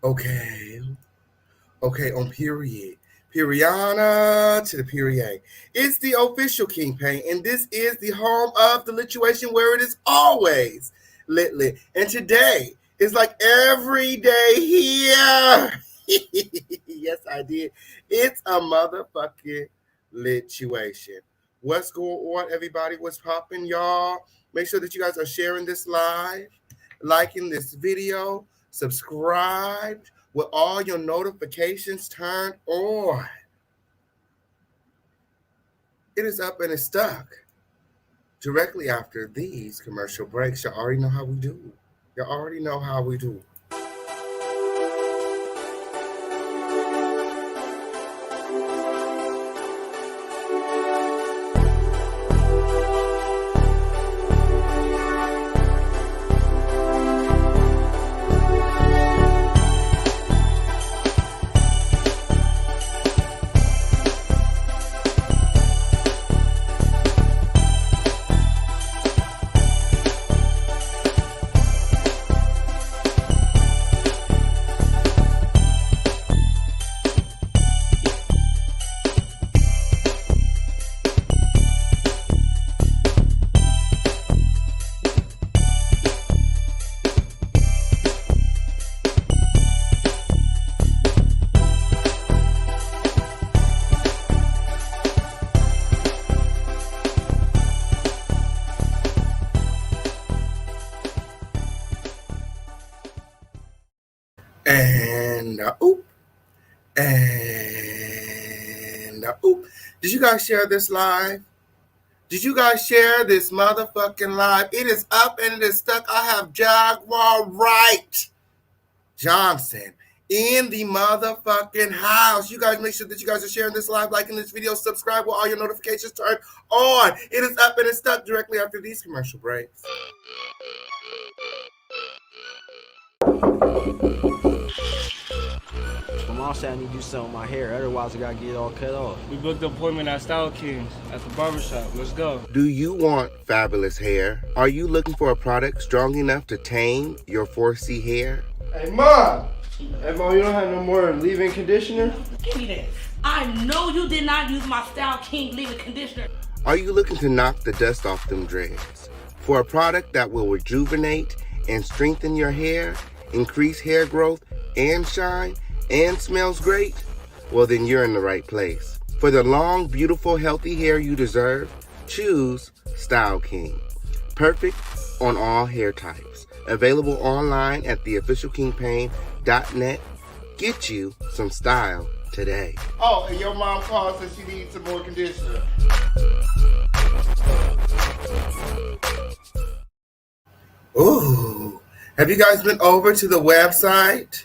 Okay. Okay, on period. Periana to the period. It's the official Kingpin, and this is the home of the lituation where it is always lit. And today is like every day here. Yes, I did. It's a motherfucking lituation. What's going on, everybody? What's popping, y'all? Make sure that you guys are sharing this live, liking this video, subscribed with all your notifications turned on. It is up and it's stuck. Directly after these commercial breaks, you already know how we do. You already know how we do. And Did you guys share this live? Did you guys share this motherfucking live? It is up and it is stuck. I have Jaguar Wright Johnson in the motherfucking house. You guys make sure that you guys are sharing this live, liking this video, subscribe with all your notifications turned on. It is up and it's stuck directly after these commercial breaks. My mom said I need to do something with my hair, otherwise I gotta get it all cut off. We booked an appointment at Style Kings at the barbershop. Let's go. Do you want fabulous hair? Are you looking for a product strong enough to tame your 4C hair? Hey, Mom! Hey, Mom, you don't have no more leave-in conditioner? Give me that. I know you did not use my Style King leave-in conditioner. Are you looking to knock the dust off them dreads? For a product that will rejuvenate and strengthen your hair, increase hair growth and shine, and smells great? Well, then you're in the right place. For the long, beautiful, healthy hair you deserve, choose Style King. Perfect on all hair types. Available online at theofficialkingpain.net. Get you some style today. Oh, and your mom calls and she needs some more conditioner. Ooh. Have you guys been over to the website?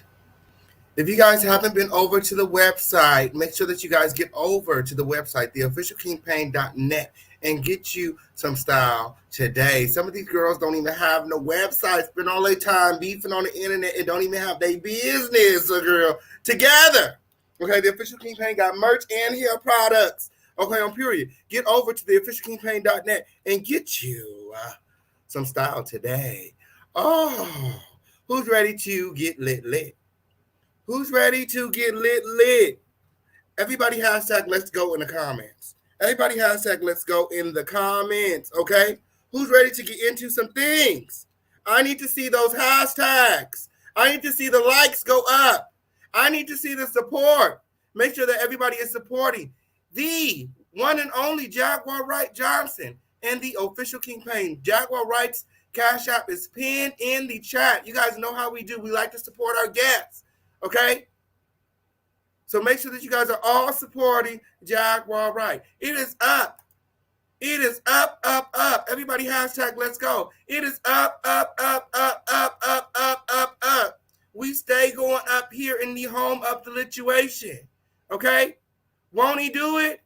If you guys haven't been over to the website, make sure that you guys get over to the website, theofficialkingpain.net, and get you some style today. Some of these girls don't even have no website, spend all their time beefing on the internet and don't even have their business, girl, together. Okay, the Official King Pain got merch and hair products. Okay, on period. Get over to theofficialkingpain.net and get you some style today. Oh, who's ready to get lit? Who's ready to get lit? Everybody hashtag let's go in the comments. Everybody hashtag let's go in the comments, okay? Who's ready to get into some things? I need to see those hashtags. I need to see the likes go up. I need to see the support. Make sure that everybody is supporting the one and only Jaguar Wright Johnson and the official King Pain. Jaguar Wright's Cash App is pinned in the chat. You guys know how we do. We like to support our guests, okay? So make sure that you guys are all supporting Jaguar Wright. It is up. It is up, up, up. Everybody hashtag let's go. It is up, up, up, up, up, up, up, up, up. We stay going up here in the home of the lituation. Okay? Won't he do it?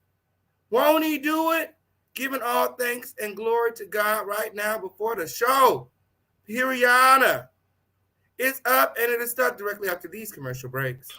Won't he do it? Giving all thanks and glory to God right now before the show. Periana. It's up and it is stuck directly after these commercial breaks.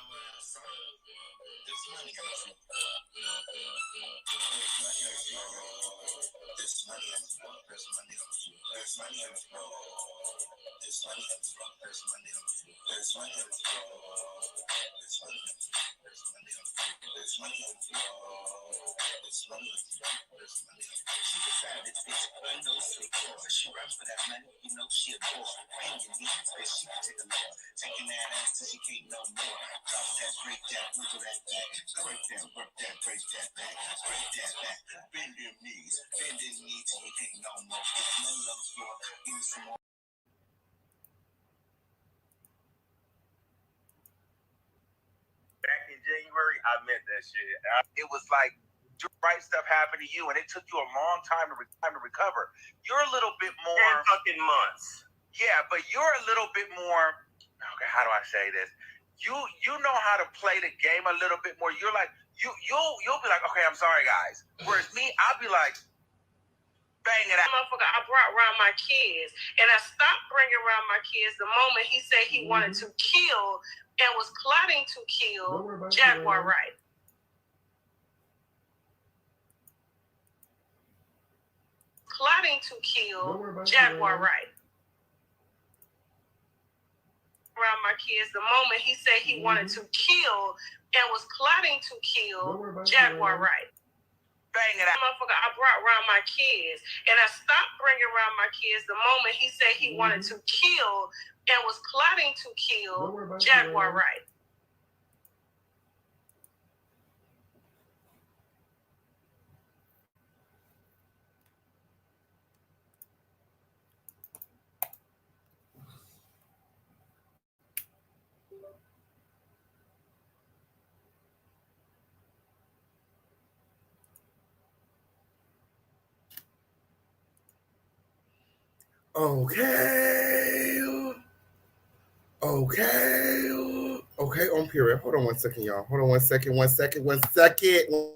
She runs for that money, you know she a boy. Paying your needs, but she can take a look. Taking that ass till she can't no more. Drop that, break that, wiggle that back. Break that, work that, break that back. Break that back. Bend your knees. Bend your knees till you can't no more. Get some money on the floor. Give me some more. Back in January, I meant that shit. It was like right stuff happened to you, and it took you a long time to recover. You're a little bit more 10 fucking months. Yeah, but you're a little bit more. Okay, how do I say this? You know how to play the game a little bit more. You're like you'll be like, okay, I'm sorry, guys. Whereas me, I'll be like, bang it out. Motherfucker, I brought around my kids, and I stopped bringing around my kids the moment he said he wanted to kill and was plotting to kill Jaguar Wright. Plotting to kill Jaguar Wright. Around my kids the moment he said he wanted to kill and was plotting to kill Jaguar Wright. Bang it out. Motherfucker, I brought around my kids, and I stopped bringing around my kids the moment he said he wanted to kill and was plotting to kill Jaguar Wright. Okay. Okay, on period. Hold on 1 second, y'all. Hold on 1 second, 1 second, 1 second.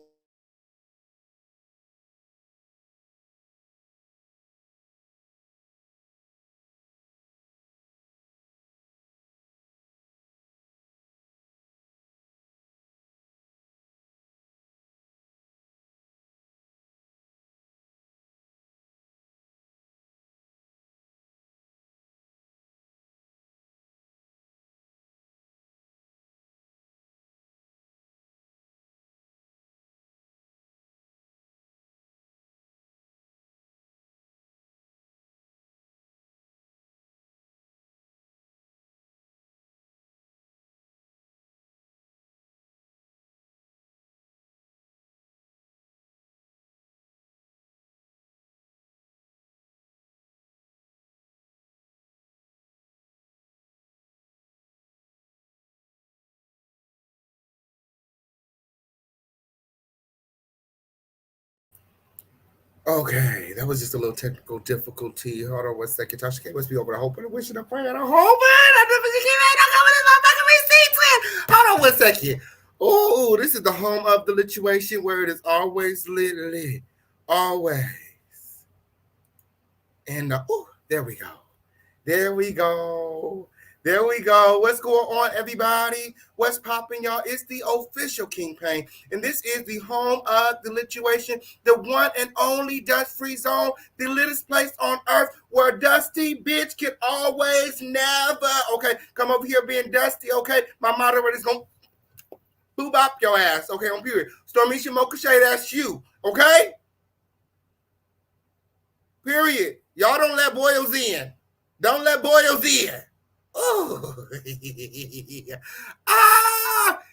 Okay, that was just a little technical difficulty. Hold on one second. Tasha K must be over there hoping and wishing and praying. I'm hoping. I never she came in. I'm coming in my fucking receipts in. Hold on one second. Oh, this is the home of the lituation where it is always lit. Always. And there we go. There we go. There we go. What's going on, everybody? What's popping, y'all? It's the official King Pain, and this is the home of the lituation, the one and only dust-free zone, the littest place on earth where dusty bitch can always never. Okay, come over here being dusty. Okay, my moderator's gonna boob up your ass. Okay, on period. Stormisha Mokashay, that's you. Okay. Period. Y'all don't let boils in. Don't let boils in. Oh,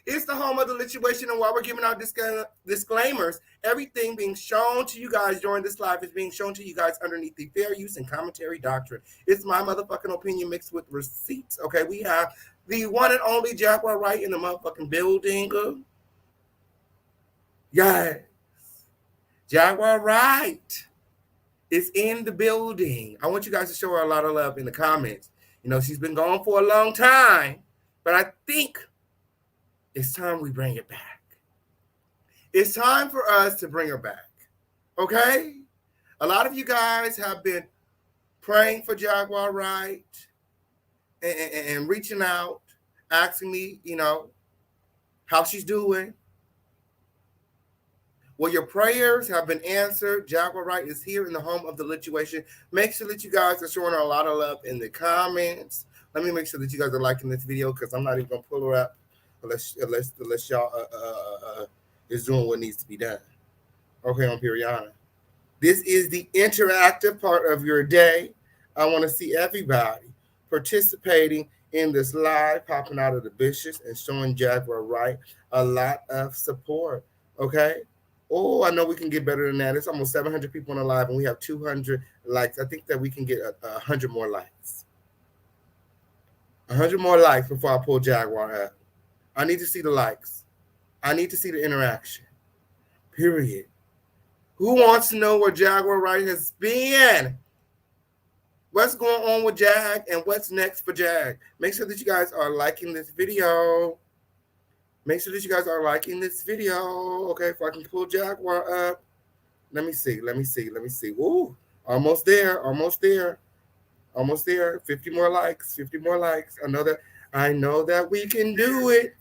it's the home of the lituation, and while we're giving out disclaimers, everything being shown to you guys during this live is being shown to you guys underneath the fair use and commentary doctrine. It's my motherfucking opinion mixed with receipts. Okay, we have the one and only Jaguar Wright in the motherfucking building. Yes, Jaguar Wright is in the building. I want you guys to show her a lot of love in the comments. You know, she's been gone for a long time, but I think it's time we bring it back. It's time for us to bring her back, okay? A lot of you guys have been praying for Jaguar Wright and reaching out, asking me, you know, how she's doing. Well, your prayers have been answered. Jaguar Wright is here in the home of the lituation. Make sure that you guys are showing her a lot of love in the comments. Let me make sure that you guys are liking this video because I'm not even going to pull her up unless y'all is doing what needs to be done. Okay, on Piriana. This is the interactive part of your day. I want to see everybody participating in this live, popping out of the bushes and showing Jaguar Wright a lot of support. Okay? Oh, I know we can get better than that. It's almost 700 people on the live, and we have 200 likes. I think that we can get 100 more likes. 100 more likes before I pull Jaguar up. I need to see the likes. I need to see the interaction. Period. Who wants to know where Jaguar Wright has been? What's going on with Jag, and what's next for Jag? Make sure that you guys are liking this video. Make sure that you guys are liking this video, okay, if I can pull Jaguar up. Let me see. Ooh, almost there. 50 more likes. I know that we can do it.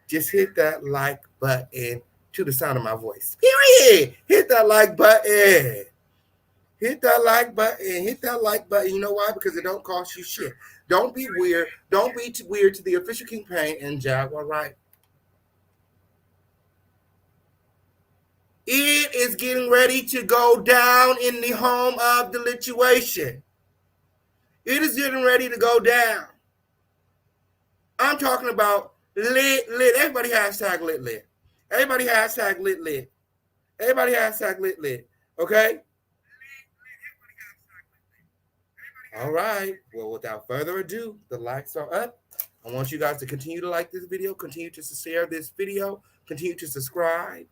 Just hit that like button to the sound of my voice. Period. Hit that like button. Hit that like button. You know why? Because it don't cost you shit. Don't be weird. Don't be too weird to the official King Pain and Jaguar Wright. It is getting ready to go down in the home of the lituation. It is getting ready to go down. I'm talking about lit. Everybody hashtag lit. Everybody hashtag lit. Everybody hashtag lit. Okay? All right. Well, without further ado, the likes are up. I want you guys to continue to like this video, continue to share this video, continue to subscribe,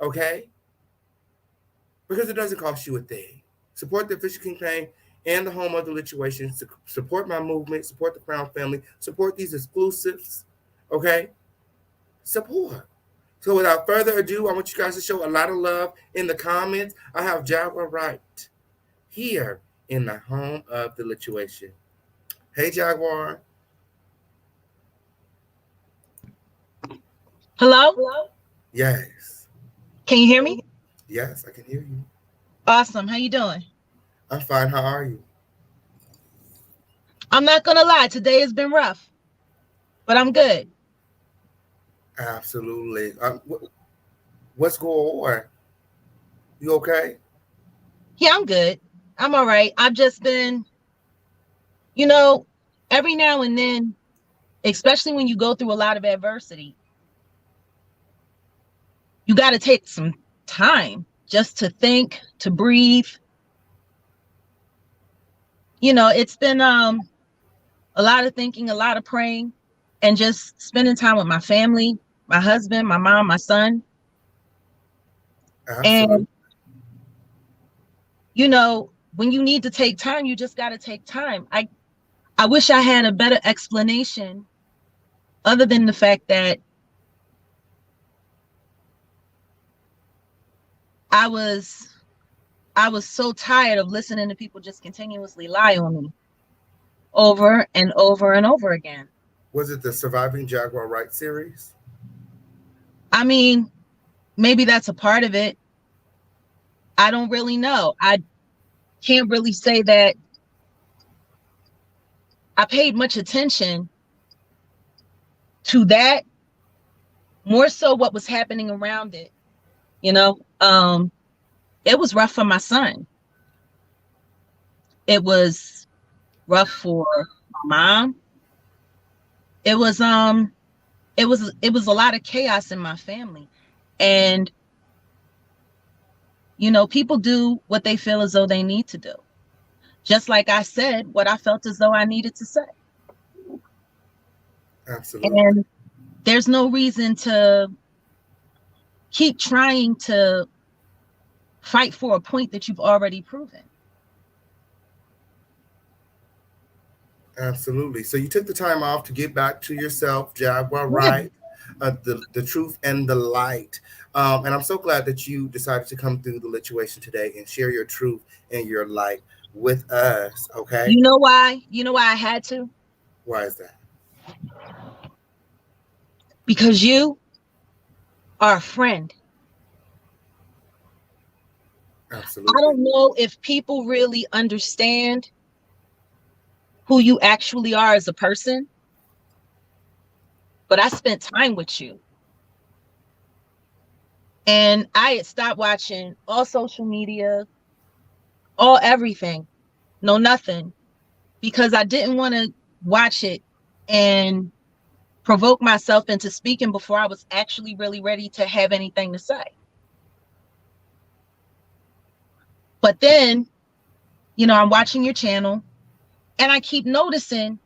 okay? Because it doesn't cost you a thing. Support the official King Pain and the home of the lituation. Support my movement, support the Crown family, support these exclusives, okay? Support. So without further ado, I want you guys to show a lot of love in the comments. I have Jaguar Wright here in the home of the lituation. Hey, Jaguar. Hello? Yes. Can you hear me? Yes, I can hear you. Awesome. How you doing? I'm fine. How are you? I'm not going to lie. Today has been rough, but I'm good. Absolutely. What's going on? You okay? Yeah, I'm good. I'm all right. I've just been, you know, every now and then, especially when you go through a lot of adversity, you got to take some time just to think, to breathe. You know, it's been a lot of thinking, a lot of praying, and just spending time with my family, my husband, my mom, my son. Absolutely. And you know, when you need to take time, you just got to take time. I wish I had a better explanation other than the fact that I was so tired of listening to people just continuously lie on me over and over and over again. Was it the Surviving Jaguar Wright series? I mean, maybe that's a part of it. I don't really know. I can't really say that I paid much attention to that, more so what was happening around it. You know, it was rough for my son. It was rough for my mom. It was a lot of chaos in my family. And you know, people do what they feel as though they need to do. Just like I said what I felt as though I needed to say. Absolutely. And there's no reason to keep trying to fight for a point that you've already proven. Absolutely. So you took the time off to get back to yourself, Jaguar Wright, the truth and the light. And I'm so glad that you decided to come through the lituation today and share your truth and your light with us. Okay. You know why? You know why I had to? Why is that? Because you are a friend. Absolutely. I don't know if people really understand who you actually are as a person, but I spent time with you. And I had stopped watching all social media, all everything, no nothing, because I didn't want to watch it and provoke myself into speaking before I was actually really ready to have anything to say. But then, you know, I'm watching your channel and I keep noticing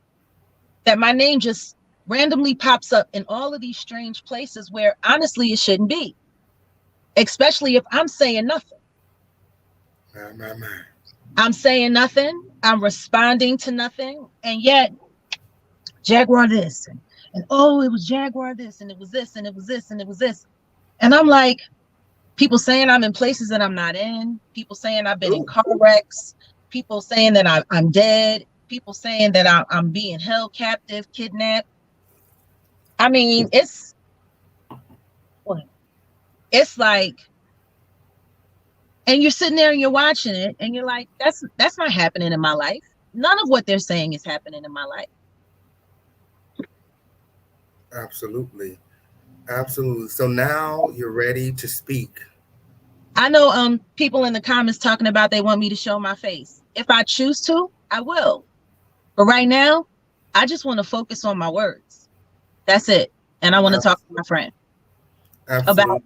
that my name just randomly pops up in all of these strange places where honestly it shouldn't be, especially if I'm saying nothing. I'm saying nothing. I'm responding to nothing. And yet, Jaguar this, and oh, it was Jaguar this, and it was this, and it was this, and it was this. And I'm like, people saying I'm in places that I'm not in. People saying I've been in car wrecks. People saying that I'm dead. People saying that I'm being held captive, kidnapped. I mean, it's like, and you're sitting there and you're watching it and you're like, that's not happening in my life. None of what they're saying is happening in my life. Absolutely. Absolutely. So now you're ready to speak. I know people in the comments talking about they want me to show my face. If I choose to, I will. But right now, I just want to focus on my words. That's it. And I want to talk to my friend about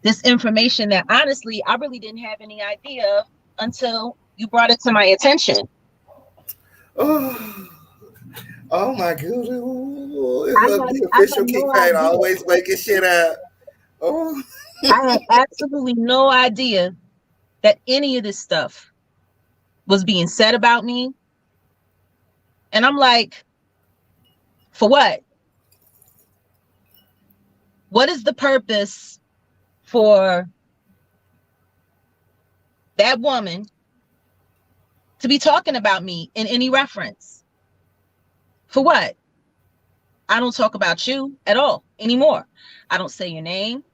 this information that honestly, I really didn't have any idea of until you brought it to my attention. Oh my goodness. The official King Pain always waking shit up. Oh. I had absolutely no idea that any of this stuff was being said about me. And I'm like, for what? What is the purpose for that woman to be talking about me in any reference? For what? I don't talk about you at all anymore. I don't say your name.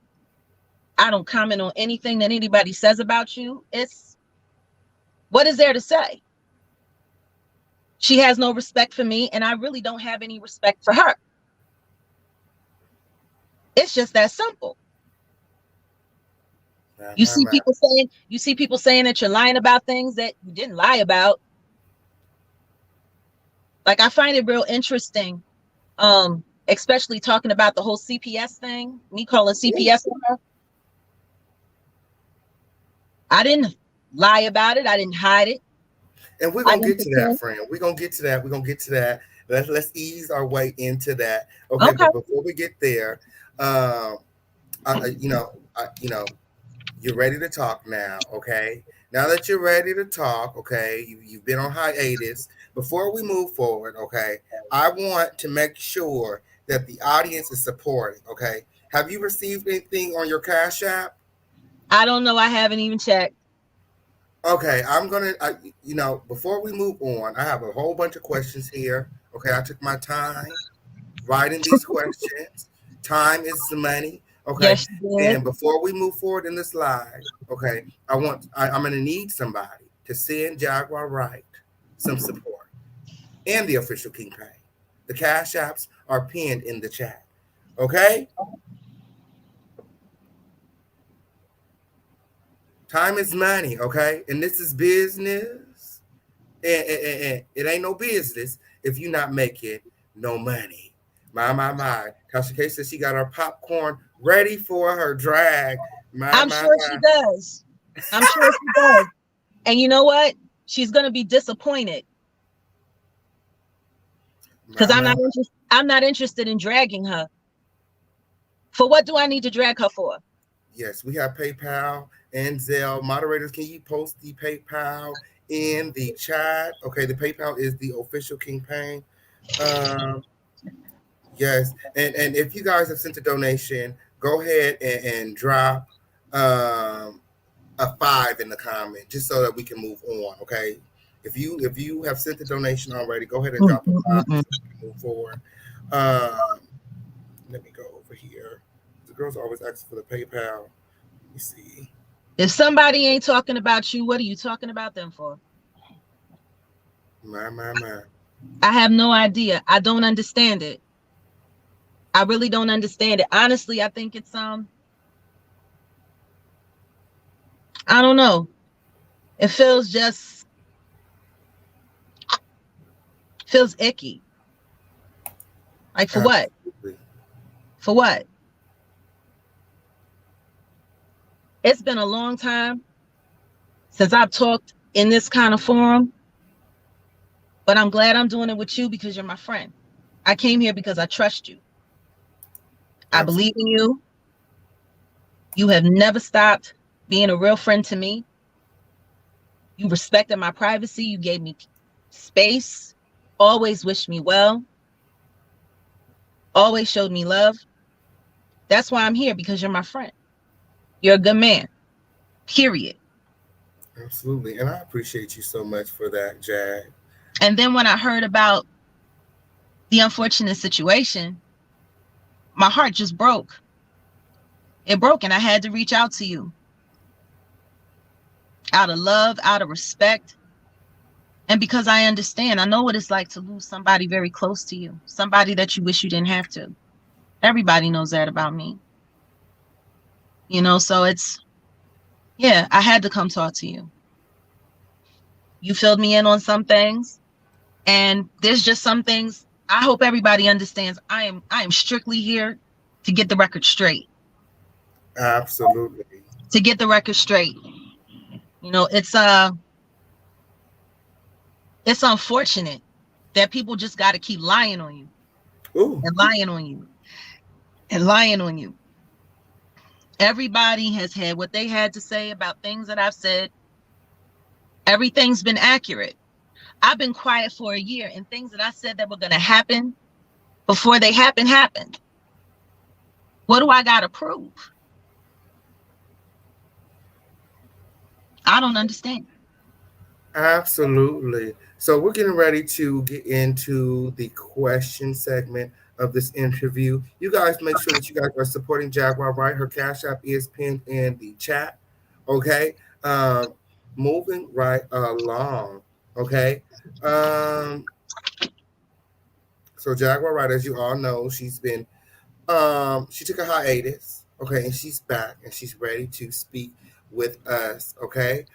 I don't comment on anything that anybody says about you. It's, what is there to say? She has no respect for me, and I really don't have any respect for her. It's just that simple. You see people saying that you're lying about things that you didn't lie about. Like, I find it real interesting, especially talking about the whole CPS thing, me calling CPS on her. I didn't lie about it. I didn't hide it. And we're going to get to that, friend. We're going to get to that. We're going to get to that. Let's ease our way into that. Okay. But before we get there, you're ready to talk now. Okay. now that you're ready to talk, okay, you've been on hiatus. Before we move forward, okay, I want to make sure that the audience is supporting, okay? Have you received anything on your Cash App? I don't know. I haven't even checked. Okay, before we move on, I have a whole bunch of questions here. Okay, I took my time writing these questions. Time is the money. Okay, Yes, you did. and before we move forward in this live, okay, I'm going to need somebody to send Jaguar Wright some support and the official King Pay. The Cash Apps are pinned in the chat. Okay? Time is money, okay? And this is business. And it ain't no business if you not making no money. My. Tasha K says she got her popcorn ready for her drag. I'm sure she does. I'm sure she does. And you know what? She's gonna be disappointed because I'm not interested in dragging her. For what do I need to drag her for? Yes, we have PayPal and Zelle. Moderators, can you post the PayPal in the chat? Okay, the PayPal is the official King Payne. Yes, and if you guys have sent a donation, go ahead and drop a 5 in the comment just so that we can move on. Okay, if you have sent the donation already, go ahead and drop a 5 so we can move forward. Let me go over here. The girls always ask for the PayPal. Let me see. If somebody ain't talking about you, what are you talking about them for? My. I have no idea. I don't understand it. I really don't understand it. Honestly, I think it's I don't know. It feels icky. Like for what? For what? It's been a long time since I've talked in this kind of forum, but I'm glad I'm doing it with you because you're my friend. I came here because I trust you. I believe in you. You have never stopped being a real friend to me. You respected my privacy. You gave me space. Always wished me well. Always showed me love. That's why I'm here, because you're my friend. You're a good man. Period. Absolutely. And I appreciate you so much for that, Jag. And then when I heard about the unfortunate situation, my heart just broke. It broke, and I had to reach out to you. Out of love, out of respect. And because I understand, I know what it's like to lose somebody very close to you. Somebody that you wish you didn't have to. Everybody knows that about me. You know, so I had to come talk to you. You filled me in on some things. And there's just some things I hope everybody understands. I am strictly here to get the record straight. Absolutely. To get the record straight. You know, it's unfortunate that people just got to keep lying on you. Ooh. And lying on you. And lying on you. Everybody has had what they had to say about things that I've said. Everything's been accurate. I've been quiet for a year, and things that I said that were going to happen before they happened. What do I got to prove? I don't understand. Absolutely. So we're getting ready to get into the question segment of this interview. You guys make sure that you guys are supporting Jaguar Wright. Her Cash App is pinned in the chat. Okay. Moving right along. Okay. So Jaguar Wright, as you all know, she's been she took a hiatus. Okay, and she's back and she's ready to speak with us. Okay.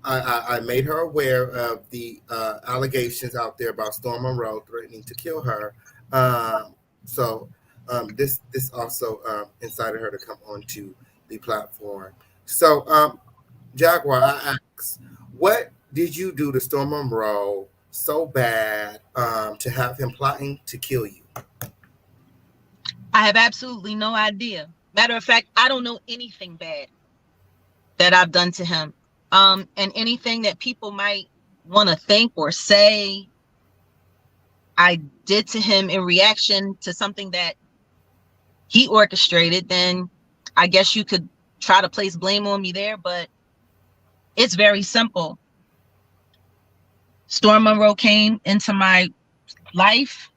I made her aware of the allegations out there about Storm Monroe threatening to kill her. This also incited her to come onto the platform. So, Jaguar, I asked, what did you do to Storm Monroe so bad to have him plotting to kill you? I have absolutely no idea. Matter of fact, I don't know anything bad. that I've done to him. And anything that people might want to think or say I did to him in reaction to something that he orchestrated, then I guess you could try to place blame on me there, but it's very simple. Storm Monroe came into my life.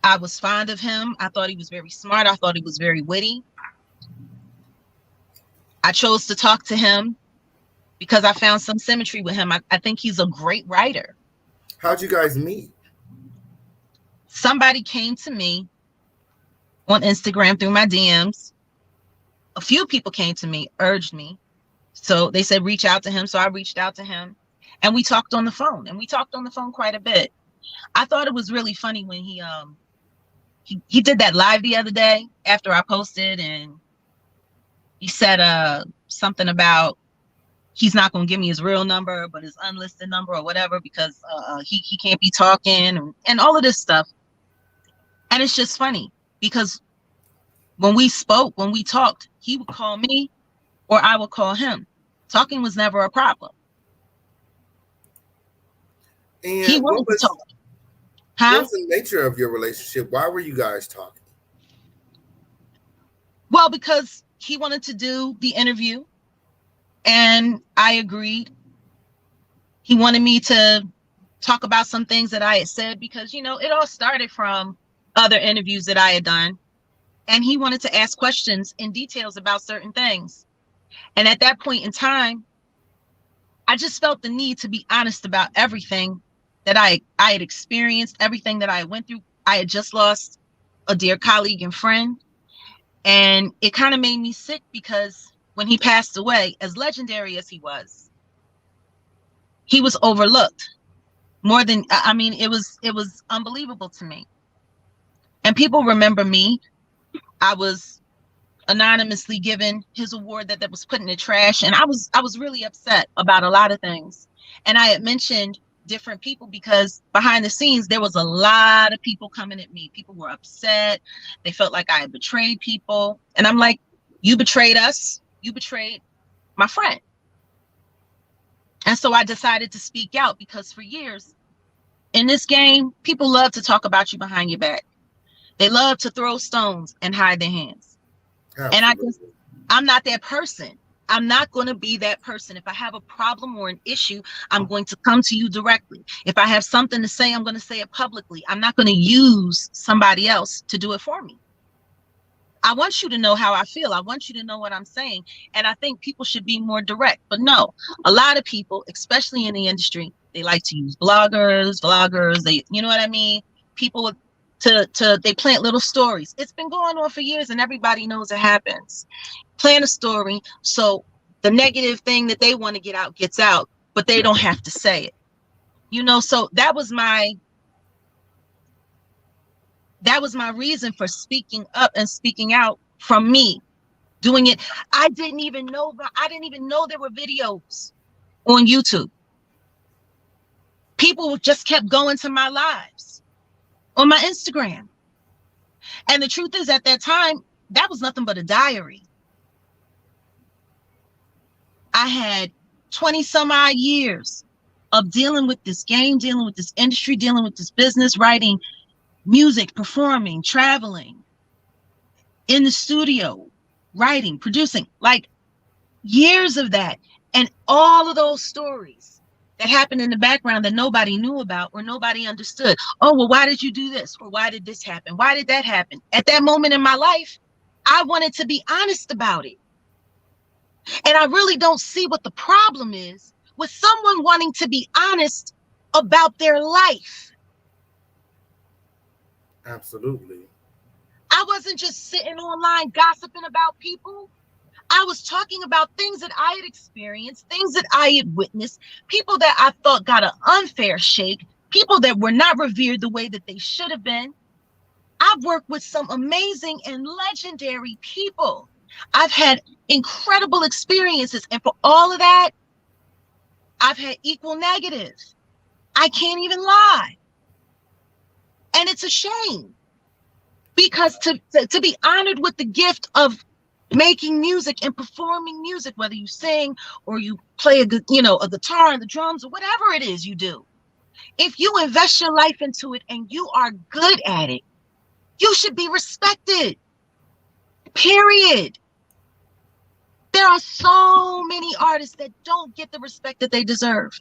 I was fond of him. I thought he was very smart. I thought he was very witty. I chose to talk to him because I found some symmetry with him. I think he's a great writer. How'd you guys meet? Somebody came to me on Instagram through my DMs. A few people came to me, urged me. So they said, reach out to him. So I reached out to him and we talked on the phone, and we talked on the phone quite a bit. I thought it was really funny when he did that live the other day after I posted, and he said something about he's not going to give me his real number, but his unlisted number or whatever, because he can't be talking and all of this stuff. And it's just funny because when we spoke, when we talked, he would call me or I would call him. Talking was never a problem. And He wanted to talk. what was the nature of your relationship? Why were you guys talking? Well, because he wanted to do the interview and I agreed. He wanted me to talk about some things that I had said because, you know, it all started from other interviews that I had done. And he wanted to ask questions in details about certain things. And at that point in time, I just felt the need to be honest about everything that I had experienced, everything that I went through. I had just lost a dear colleague and friend. And it kind of made me sick because when he passed away, as legendary as he was overlooked more than, I mean, it was unbelievable to me. And people remember me. I was anonymously given his award that was put in the trash. And I was really upset about a lot of things. And I had mentioned different people because behind the scenes, there was a lot of people coming at me. People were upset. They felt like I had betrayed people. And I'm like, you betrayed us. You betrayed my friend. And so I decided to speak out because for years in this game, people love to talk about you behind your back. They love to throw stones and hide their hands. Absolutely. And I'm not that person. I'm not going to be that person. If I have a problem or an issue, I'm going to come to you directly. If I have something to say, I'm going to say it publicly. I'm not going to use somebody else to do it for me. I want you to know how I feel. I want you to know what I'm saying. And I think people should be more direct. But no, a lot of people, especially in the industry, they like to use vloggers, they, you know what I mean? People they plant little stories. It's been going on for years and everybody knows it happens. Plant a story so the negative thing that they want to get out gets out, but they don't have to say it. You know, so that was my reason for speaking up and speaking out from me, doing it. I didn't even know there were videos on YouTube. People just kept going to my lives on my Instagram. And the truth is, at that time, that was nothing but a diary. I had 20 some odd years of dealing with this game, dealing with this industry, dealing with this business, writing music, performing, traveling, in the studio, writing, producing, like years of that. And all of those stories that happened in the background that nobody knew about or nobody understood. Oh, well, why did you do this? Or why did this happen? Why did that happen? At that moment in my life, I wanted to be honest about it. And I really don't see what the problem is with someone wanting to be honest about their life. Absolutely. I wasn't just sitting online gossiping about people. I was talking about things that I had experienced, things that I had witnessed, people that I thought got an unfair shake, people that were not revered the way that they should have been. I've worked with some amazing and legendary people. I've had incredible experiences. And for all of that, I've had equal negative. I can't even lie. And it's a shame because to be honored with the gift of making music and performing music, whether you sing or you play a guitar and the drums or whatever it is you do. If you invest your life into it and you are good at it, you should be respected. Period. There are so many artists that don't get the respect that they deserve.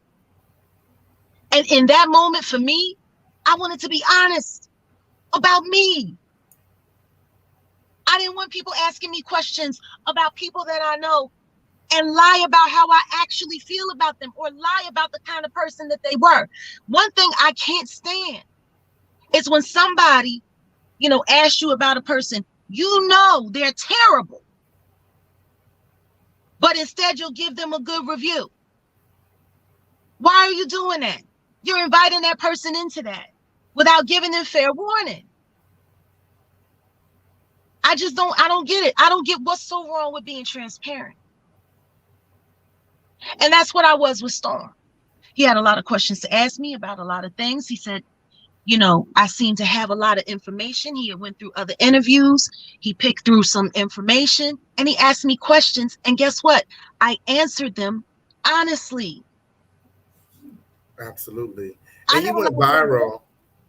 And in that moment, for me, I wanted to be honest about me. I didn't want people asking me questions about people that I know and lie about how I actually feel about them or lie about the kind of person that they were. One thing I can't stand is when somebody, asks you about a person, they're terrible, but instead you'll give them a good review. Why are you doing that? You're inviting that person into that without giving them fair warning. I don't get it. I don't get what's so wrong with being transparent. And that's what I was with Storm. He had a lot of questions to ask me about a lot of things. He said, I seem to have a lot of information. He went through other interviews. He picked through some information and he asked me questions. And guess what? I answered them honestly. Absolutely. And you went viral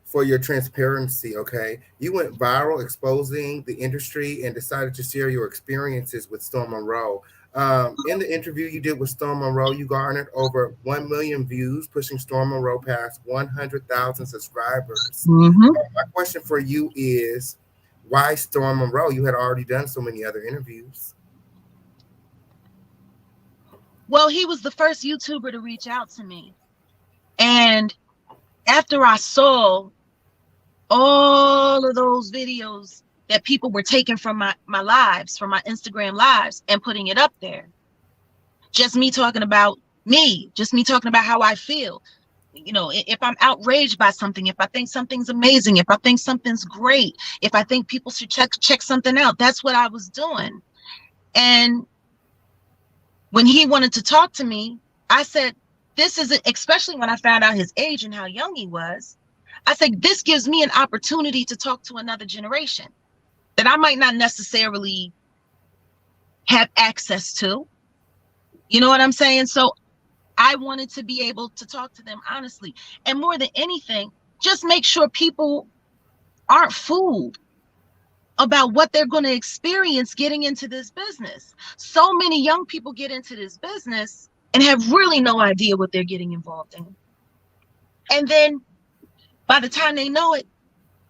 for your transparency, okay? You went viral exposing the industry and decided to share your experiences with Storm Monroe. In the interview you did with Storm Monroe, you garnered over 1 million views, pushing Storm Monroe past 100,000 subscribers. Mm-hmm. My question for you is, why Storm Monroe? You had already done so many other interviews. Well, he was the first YouTuber to reach out to me. And after I saw all of those videos that people were taking from my lives, from my Instagram lives and putting it up there, just me talking about me, just me talking about how I feel. If I'm outraged by something, if I think something's amazing, if I think something's great, if I think people should check something out, that's what I was doing. And when he wanted to talk to me, I said, this is, especially when I found out his age and how young he was, I said, this gives me an opportunity to talk to another generation that I might not necessarily have access to. You know what I'm saying? So I wanted to be able to talk to them honestly. And more than anything, just make sure people aren't fooled about what they're going to experience getting into this business. So many young people get into this business and have really no idea what they're getting involved in. And then by the time they know it,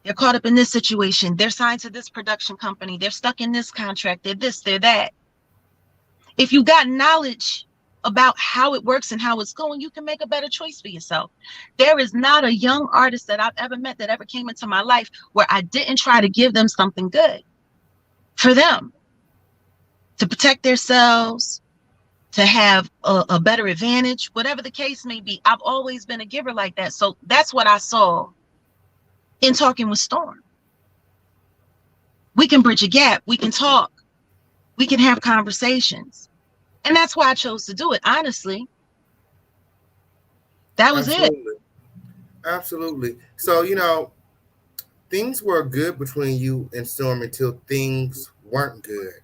they're caught up in this situation. They're signed to this production company. They're stuck in this contract. They're this, they're that. If you got knowledge about how it works and how it's going, you can make a better choice for yourself. There is not a young artist that I've ever met that ever came into my life where I didn't try to give them something good for them to protect themselves, to have a better advantage, whatever the case may be. I've always been a giver like that. So that's what I saw in talking with Storm. We can bridge a gap. We can talk. We can have conversations. And that's why I chose to do it, honestly. That was it. Absolutely. So, things were good between you and Storm until things weren't good.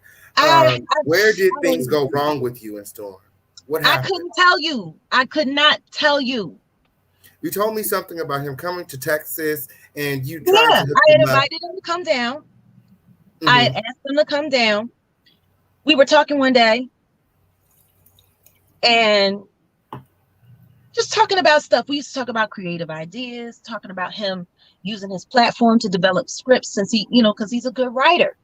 Where did things go wrong with you and Storm? What happened? I couldn't tell you. I could not tell you. You told me something about him coming to Texas and you tried to hook I had invited him to come down. Mm-hmm. I had asked him to come down. We were talking one day and just talking about stuff. We used to talk about creative ideas, talking about him using his platform to develop scripts since because he's a good writer.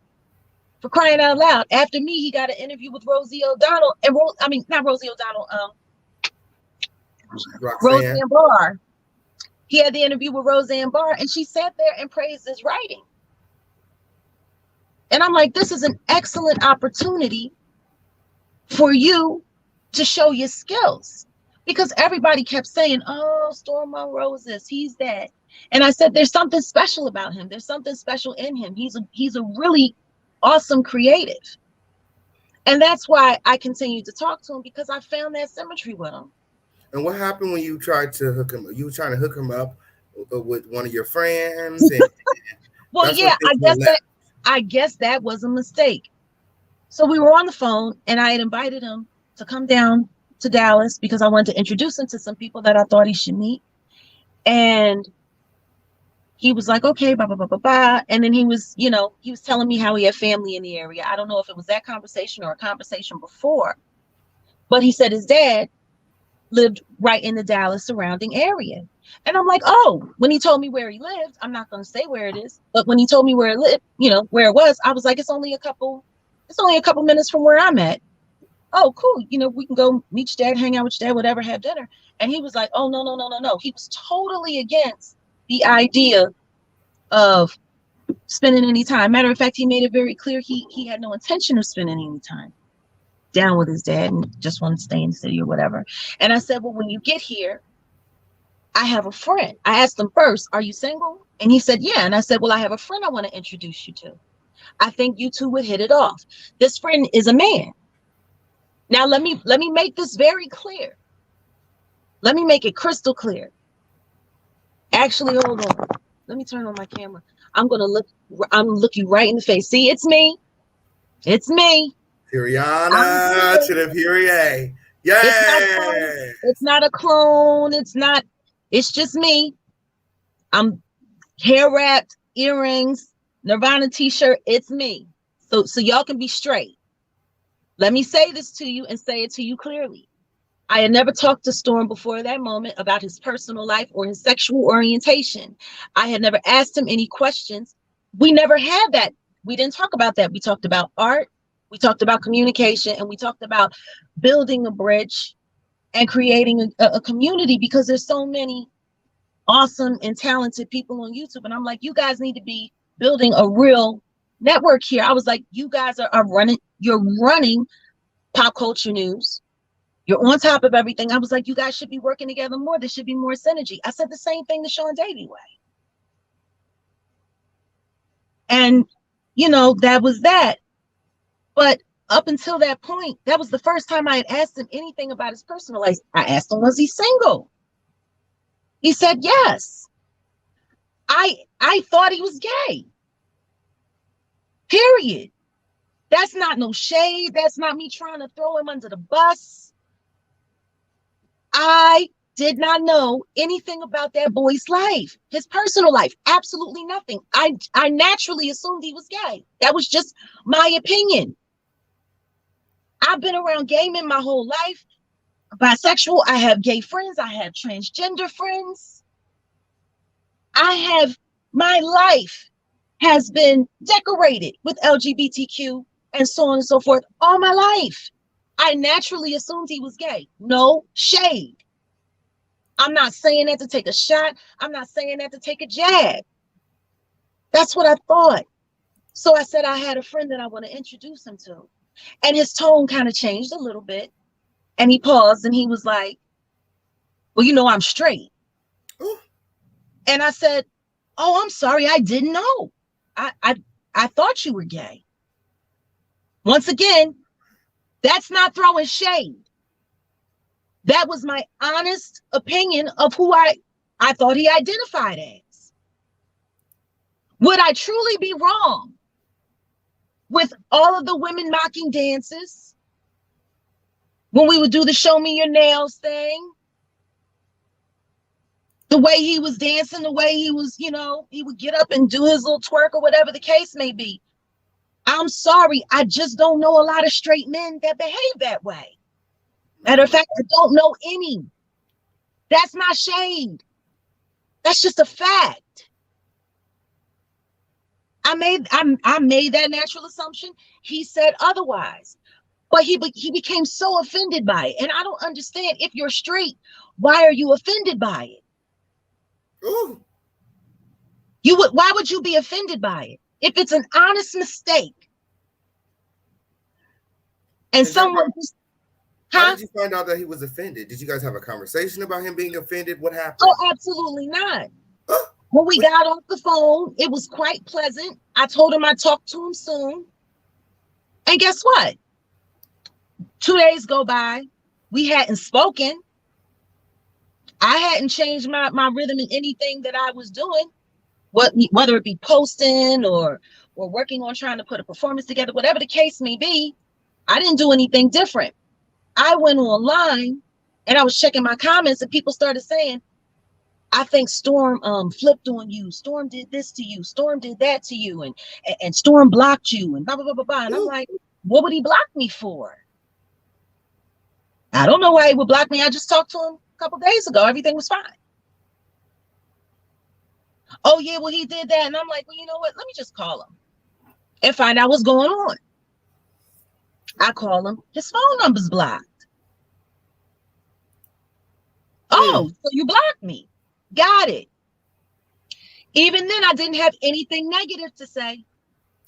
For crying out loud. After me, he got an interview with Rosie O'Donnell and not Rosie O'Donnell, Roseanne Barr. He had the interview with Roseanne Barr and she sat there and praised his writing. And I'm like, this is an excellent opportunity for you to show your skills, because everybody kept saying, oh, Storm Monroe is this, he's that. And I said, there's something special about him. There's something special in him. He's a really awesome creative. And that's why I continued to talk to him, because I found that symmetry with him. And what happened when you tried to hook him? You were trying to hook him up with one of your friends. And well, yeah, I guess that was a mistake. So we were on the phone, and I had invited him to come down to Dallas because I wanted to introduce him to some people that I thought he should meet. And he was like, okay, blah, blah, blah, blah, blah. And then he was telling me how he had family in the area. I don't know if it was that conversation or a conversation before, but he said his dad lived right in the Dallas surrounding area. And I'm like, oh, when he told me where he lived, I'm not going to say where it is, but when he told me where it lived, where it was, I was like, it's only a couple minutes from where I'm at. Oh, cool. We can go meet your dad, hang out with your dad, whatever, have dinner. And he was like, oh, no, no, no, no, no. He was totally against the idea of spending any time. Matter of fact, he made it very clear he had no intention of spending any time down with his dad and just wanted to stay in the city or whatever. And I said, well, when you get here, I have a friend. I asked him first, are you single? And he said, yeah. And I said, well, I have a friend I want to introduce you to. I think you two would hit it off. This friend is a man. Now, let me make this very clear. Let me make it crystal clear. Actually, hold on. Let me turn on my camera. I'm look you right in the face. See, it's me. It's me. Piriana to the Piriang. Yay! It's not a clone. It's just me. I'm hair wrapped, earrings, Nirvana t-shirt. It's me. So y'all can be straight. Let me say this to you and say it to you clearly. I had never talked to Storm before that moment about his personal life or his sexual orientation. I had never asked him any questions. We never had that. We didn't talk about that. We talked about art. We talked about communication, and we talked about building a bridge and creating a community, because there's so many awesome and talented people on YouTube. And I'm like, you guys need to be building a real network here. I was like, you guys are running, you're running pop culture news. You're on top of everything. I was like, you guys should be working together more. There should be more synergy. I said the same thing to Sean Davey way. And, that was that. But up until that point, that was the first time I had asked him anything about his personal life. I asked him, was he single? He said, yes. I thought he was gay. Period. That's not no shade. That's not me trying to throw him under the bus. I did not know anything about that boy's life, his personal life, absolutely nothing. I naturally assumed he was gay. That was just my opinion. I've been around gay men my whole life. Bisexual, I have gay friends. I have transgender friends. My life has been decorated with LGBTQ and so on and so forth all my life. I naturally assumed he was gay. No shade. I'm not saying that to take a shot. I'm not saying that to take a jab. That's what I thought. So I said I had a friend that I want to introduce him to. And his tone kind of changed a little bit. And he paused and he was like, well, I'm straight. Ooh. And I said, oh, I'm sorry. I didn't know. I thought you were gay. Once again, that's not throwing shade. That was my honest opinion of who I thought he identified as. Would I truly be wrong with all of the women mocking dances when we would do the show me your nails thing? The way he was dancing, the way he was, he would get up and do his little twerk or whatever the case may be. I'm sorry, I just don't know a lot of straight men that behave that way. Matter of fact, I don't know any. That's not shade. That's just a fact. I made that natural assumption. He said otherwise. But he became so offended by it. And I don't understand, if you're straight, why are you offended by it? Ooh. Why would you be offended by it? If it's an honest mistake. And someone just, how did you find out that he was offended? Did you guys have a conversation about him being offended? What happened? Oh, absolutely not. When we got off the phone, it was quite pleasant. I told him I'd talk to him soon. And guess what? 2 days go by. We hadn't spoken. I hadn't changed my rhythm in anything that I was doing, whether it be posting or working on trying to put a performance together, whatever the case may be. I didn't do anything different. I went online and I was checking my comments and people started saying, I think Storm flipped on you. Storm did this to you. Storm did that to you. And Storm blocked you and blah, blah, blah, blah, blah. And I'm like, what would he block me for? I don't know why he would block me. I just talked to him a couple days ago. Everything was fine. Oh, yeah, well, he did that. And I'm like, well, you know what? Let me just call him and find out what's going on. I call him. His phone number's blocked. Oh, so you blocked me. Got it. Even then, I didn't have anything negative to say.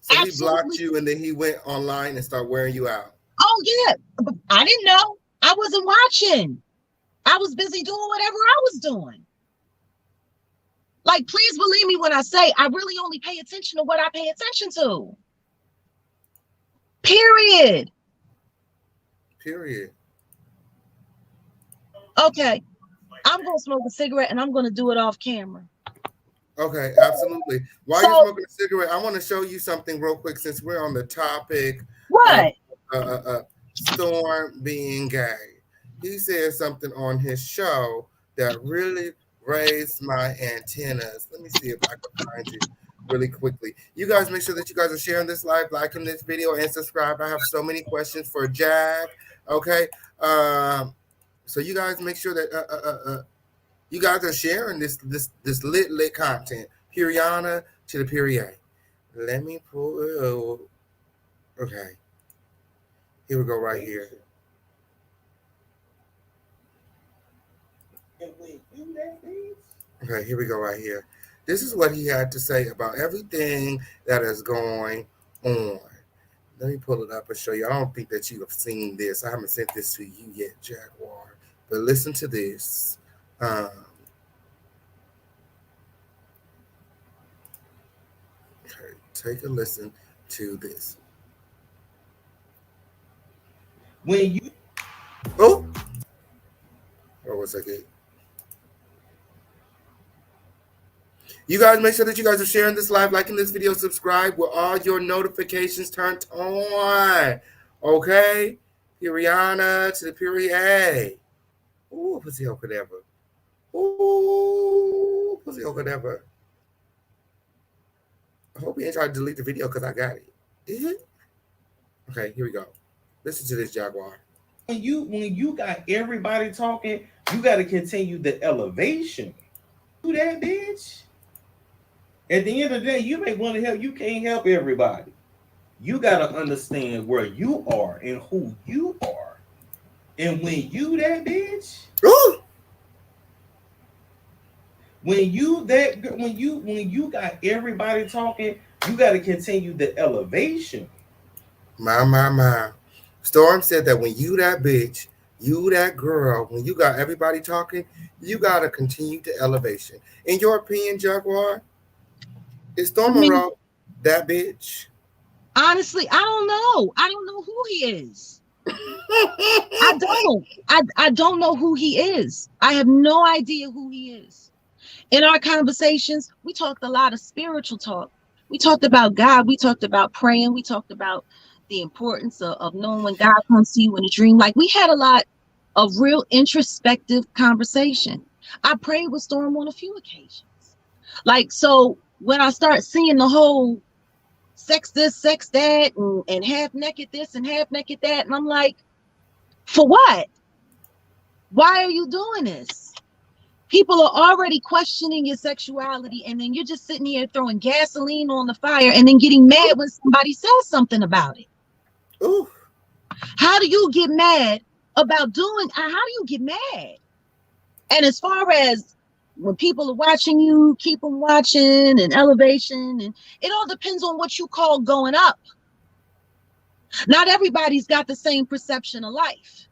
So he blocked you and then he went online and started wearing you out. Oh, yeah. But I didn't know. I wasn't watching. I was busy doing whatever I was doing. Like, please believe me when I say I really only pay attention to what I pay attention to. Period. Period. Okay. I'm going to smoke a cigarette and I'm going to do it off camera. Okay, absolutely. While you're smoking a cigarette, I want to show you something real quick since we're on the topic. What? Storm being gay. He said something on his show that really raised my antennas. Let me see if I can find it really quickly. You guys make sure that you guys are sharing this live, liking this video, and subscribe. I have so many questions for Jag. Okay. So you guys make sure that you guys are sharing this lit content. Piriana to the Period. Let me pull. Okay. Here we go right here. Okay, here we go right here. This is what he had to say about everything that is going on. Let me pull it up and show you. I don't think that you have seen this. I haven't sent this to you yet, Jaguar. But listen to this. Okay, take a listen to this. When you oh, one second. You guys make sure that you guys are sharing this live, liking this video, subscribe with all your notifications turned on. Okay? Piriana to the Period. Ooh, pussy hole could ever. Ooh, pussy hole could ever. I hope you ain't trying to delete the video because I got it. Is it? Okay, here we go. Listen to this, Jaguar. When you got everybody talking, you got to continue the elevation. Do that, bitch. At the end of the day, you may want to help. You can't help everybody. You got to understand where you are and who you are. And when you that bitch, ooh, when you got everybody talking, you got to continue the elevation. My. Storm said that when you that bitch, you that girl, when you got everybody talking, you got to continue the elevation. In your opinion, Jaguar, is Storm Monroe that bitch? Honestly, I don't know. I don't know who he is. I don't. I don't know who he is. I have no idea who he is. In our conversations, we talked a lot of spiritual talk. We talked about God. We talked about praying. We talked about the importance of knowing when God comes to you in a dream. Like, we had a lot of real introspective conversation. I prayed with Storm on a few occasions. Like, so when I start seeing the whole sex this, sex that, and half naked this and half naked that, and I'm like, for what? Why are you doing this? People are already questioning your sexuality, and then you're just sitting here throwing gasoline on the fire and then getting mad when somebody says something about it. Ooh. How do you get mad about doing? How do you get mad? And as far as when people are watching you, keep them watching, and elevation, and it all depends on what you call going up. Not everybody's got the same perception of life.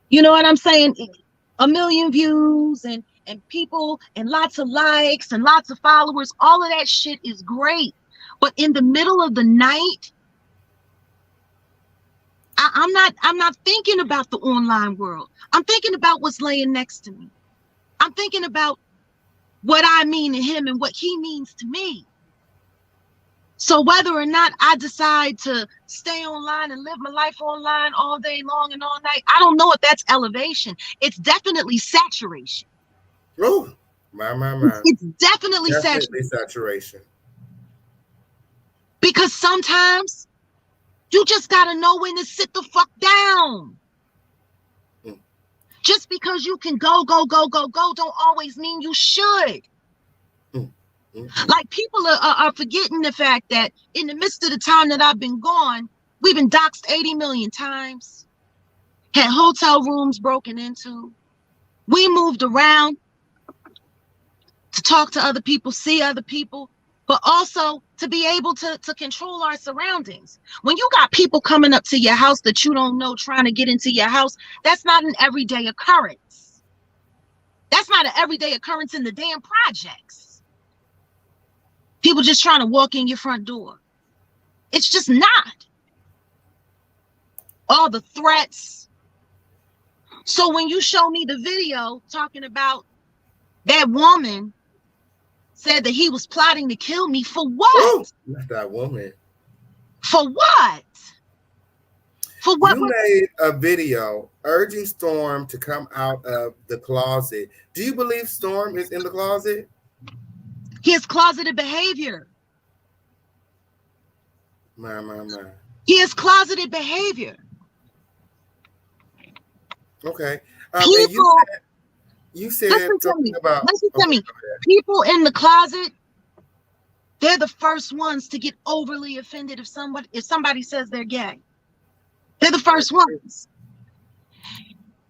You know what I'm saying? 1 million views and people and lots of likes and lots of followers, all of that shit is great. But in the middle of the night, I'm not thinking about the online world. I'm thinking about what's laying next to me. I'm thinking about what I mean to him and what he means to me. So whether or not I decide to stay online and live my life online all day long and all night, I don't know if that's elevation. It's definitely saturation. Oh, my. It's definitely Saturation. Because sometimes you just gotta know when to sit the fuck down. Just because you can go, don't always mean you should. Like, people are forgetting the fact that in the midst of the time that I've been gone, we've been doxxed 80 million times, had hotel rooms broken into. We moved around to talk to other people, see other people, but also to be able to control our surroundings. When you got people coming up to your house that you don't know, trying to get into your house, that's not an everyday occurrence. That's not an everyday occurrence in the damn projects. People just trying to walk in your front door. It's just not. All the threats. So when you show me the video talking about that woman said that he was plotting to kill me, for what? Ooh, not that woman. For what? For what? You made a video urging Storm to come out of the closet. Do you believe Storm is in the closet? His closeted behavior. My. He has closeted behavior. Okay. People, you said listen to something me. about. Listen to me. People in the closet, they're the first ones to get overly offended if somebody says they're gay. They're the first ones.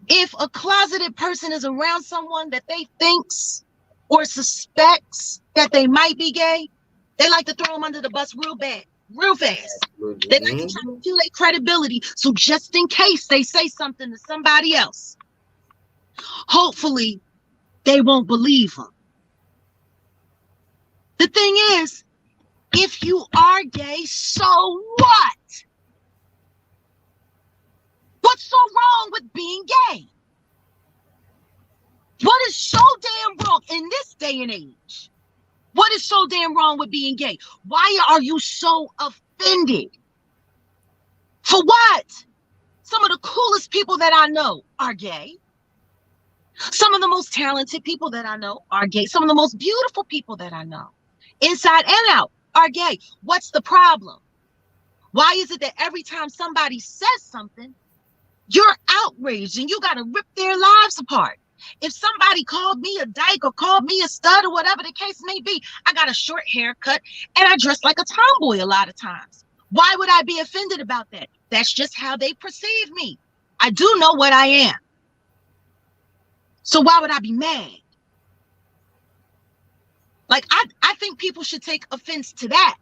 If a closeted person is around someone that they thinks or suspects that they might be gay, they like to throw them under the bus real bad, real fast. They like to try to kill their credibility. So just in case they say something to somebody else, hopefully they won't believe them. The thing is, if you are gay, so what? What's so wrong with being gay? What is so damn wrong in this day and age? What is so damn wrong with being gay? Why are you so offended? For what? Some of the coolest people that I know are gay. Some of the most talented people that I know are gay. Some of the most beautiful people that I know, inside and out, are gay. What's the problem? Why is it that every time somebody says something, you're outraged and you got to rip their lives apart? If somebody called me a dyke or called me a stud or whatever the case may be, I got a short haircut and I dress like a tomboy a lot of times. Why would I be offended about that? That's just how they perceive me. I do know what I am. So why would I be mad? Like, I think people should take offense to that.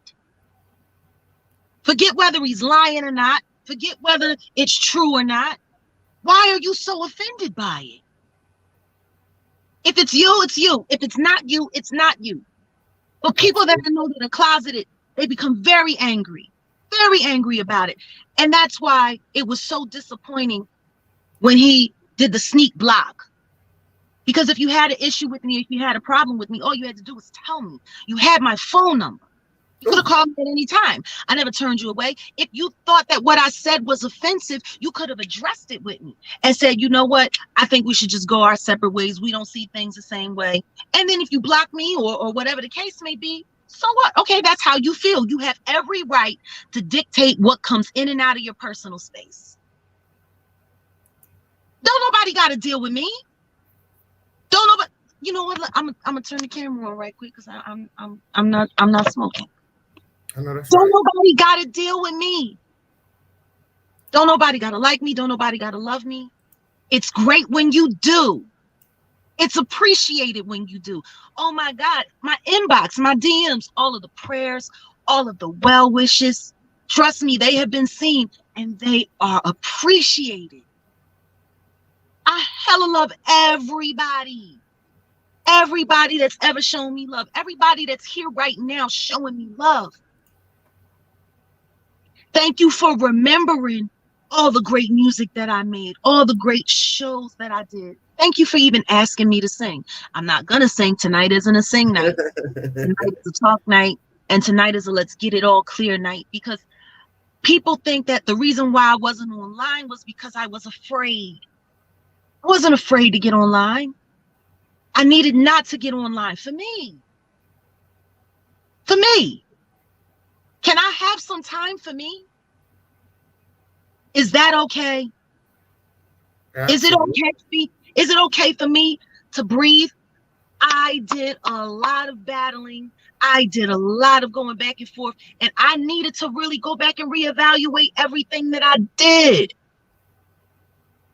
Forget whether he's lying or not. Forget whether it's true or not. Why are you so offended by it? If it's you, it's you. If it's not you, it's not you. But people that I know that are closeted, they become very angry about it. And that's why it was so disappointing when he did the sneak block. Because if you had an issue with me, if you had a problem with me, all you had to do was tell me. You had my phone number. You could have called me at any time. I never turned you away. If you thought that what I said was offensive, you could have addressed it with me and said, you know what? I think we should just go our separate ways. We don't see things the same way. And then if you block me or whatever the case may be, so what? Okay, that's how you feel. You have every right to dictate what comes in and out of your personal space. Don't nobody got to deal with me. Don't nobody. You know what? I'm gonna turn the camera on right quick because I'm not smoking. I know that's Don't right. nobody gotta deal with me. Don't nobody gotta like me. Don't nobody gotta love me. It's great when you do. It's appreciated when you do. Oh my God, my inbox, my DMs, all of the prayers, all of the well wishes. Trust me, they have been seen and they are appreciated. I hella love everybody. Everybody that's ever shown me love. Everybody that's here right now showing me love. Thank you for remembering all the great music that I made, all the great shows that I did. Thank you for even asking me to sing. I'm not going to sing. Tonight isn't a sing night. Tonight is a talk night. And tonight is a let's get it all clear night, because people think that the reason why I wasn't online was because I was afraid. I wasn't afraid to get online. I needed not to get online for me. For me. Can I have some time for me? Is that okay? Absolutely. Is it okay for me? Is it okay for me to breathe? I did a lot of battling. I did a lot of going back and forth, and I needed to really go back and reevaluate everything that I did.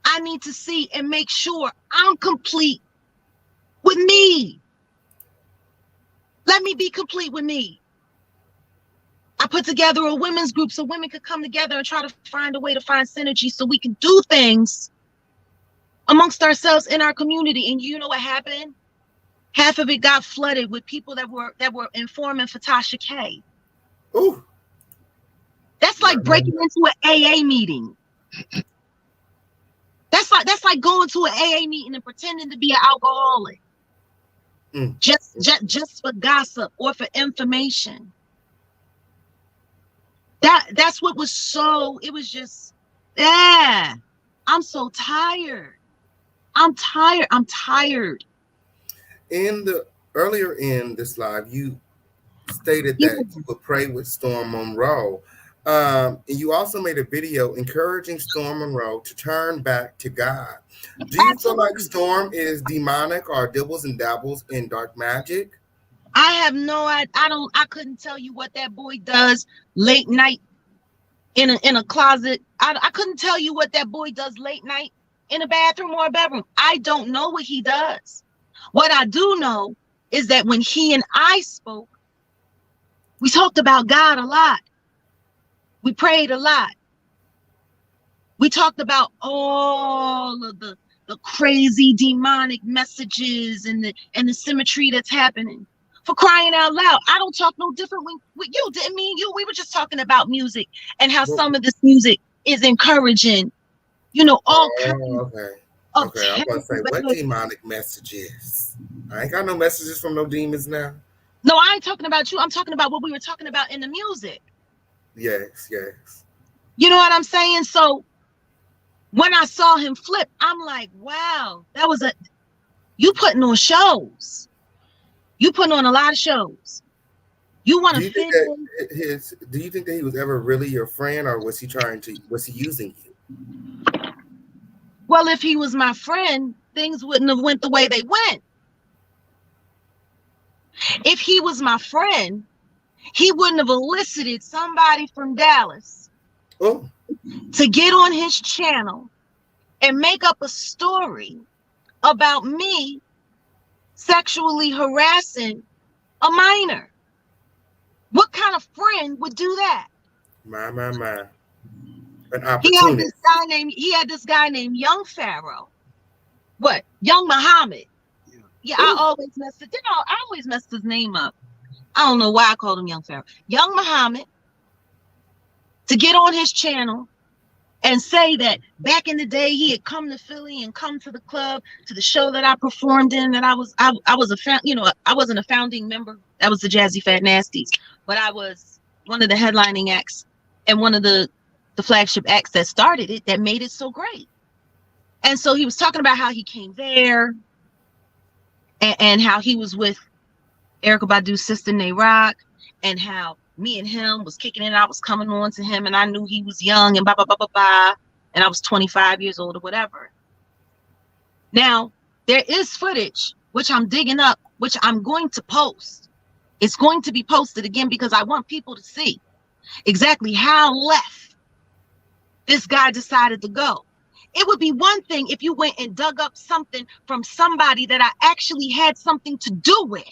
I need to see and make sure I'm complete with me. Let me be complete with me. I put together a women's group so women could come together and try to find a way to find synergy so we can do things amongst ourselves in our community. And you know what happened? Half of it got flooded with people that were informing for Tasha K. Ooh. That's like breaking into an AA meeting. That's like going to an AA meeting and pretending to be an alcoholic. Just for gossip or for information. That's what was so, it was just, I'm so tired. I'm tired. Earlier in this live, you stated that you would pray with Storm Monroe. And you also made a video encouraging Storm Monroe to turn back to God. Do you feel like Storm is demonic or dibbles and dabbles in dark magic? I have no idea. I couldn't tell you what that boy does late night in a closet. I couldn't tell you what that boy does late night in a bathroom or a bedroom. I don't know what he does. What I do know is that when he and I spoke, we talked about God a lot. We prayed a lot. We talked about all of the crazy demonic messages and the symmetry that's happening. For crying out loud, I don't talk no different with you. Didn't mean you. We were just talking about music and how some of this music is encouraging, all kinds of. Okay, I'm gonna say what demonic messages? I ain't got no messages from no demons now. No, I ain't talking about you. I'm talking about what we were talking about in the music. Yes. You know what I'm saying? So when I saw him flip, I'm like, wow, you putting on shows. You putting on a lot of shows. You want to fit in. Do you think that he was ever really your friend, or was he using you? Well, if he was my friend, things wouldn't have went the way they went. If he was my friend, he wouldn't have elicited somebody from Dallas to get on his channel and make up a story about me sexually harassing a minor. What kind of friend would do that? My. An opportunity. He had this guy named Young Pharaoh. What? Young Muhammad. Yeah, I always messed his name up. I don't know why I called him Young Pharaoh. Young Muhammad, to get on his channel and say that back in the day he had come to Philly and come to the club, to the show that I performed in, that I wasn't a founding member. That was the Jazzy Fat Nasties, but I was one of the headlining acts and one of the flagship acts that started it, that made it so great. And so he was talking about how he came there and how he was with Erykah Badu's sister, Nay Rock, and how me and him was kicking it. I was coming on to him and I knew he was young and blah, blah, blah, blah, blah. And I was 25 years old or whatever. Now, there is footage, which I'm digging up, which I'm going to post. It's going to be posted again because I want people to see exactly how left this guy decided to go. It would be one thing if you went and dug up something from somebody that I actually had something to do with.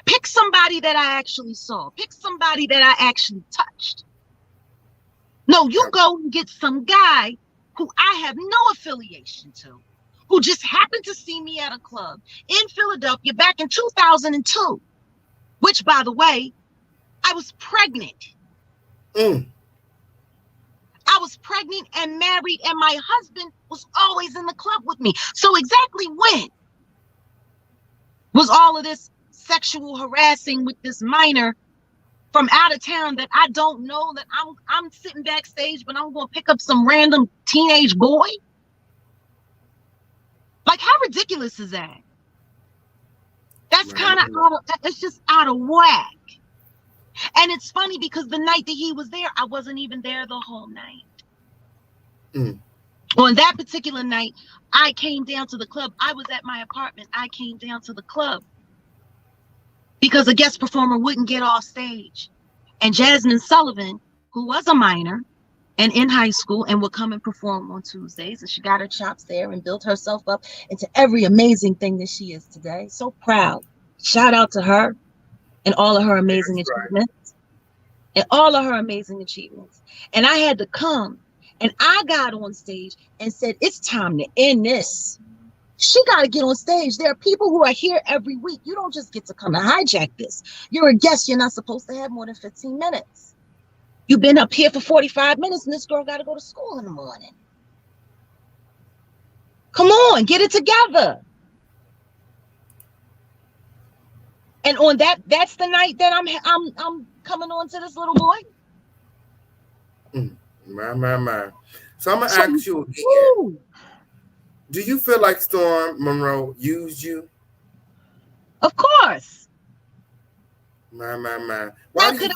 Pick somebody that I actually saw. Pick somebody that I actually touched. No, you go and get some guy who I have no affiliation to, who just happened to see me at a club in Philadelphia back in 2002, which, by the way, I was pregnant. I was pregnant and married, and my husband was always in the club with me. So exactly when was all of this sexual harassing with this minor from out of town that I don't know, that I'm sitting backstage, but I'm going to pick up some random teenage boy? Like, how ridiculous is that? That's kind of it's just out of whack. And it's funny because the night that he was there, I wasn't even there the whole night. On that particular night, I came down to the club. I was at my apartment. I came down to the club because a guest performer wouldn't get off stage. And Jasmine Sullivan, who was a minor and in high school and would come and perform on Tuesdays, and she got her chops there and built herself up into every amazing thing that she is today. So proud. Shout out to her and all of her amazing achievements. And all of her amazing achievements. And I had to come, and I got on stage and said, it's time to end this. She got to get on stage. There are people who are here every week. You don't just get to come and hijack this. You're a guest. You're not supposed to have more than 15 minutes. You've been up here for 45 minutes, and this girl got to go to school in the morning. Come on, get it together. And on that's the night that I'm coming on to this little boy. My. So I'm gonna ask you again. Do you feel like Storm Monroe used you? Of course. My. How could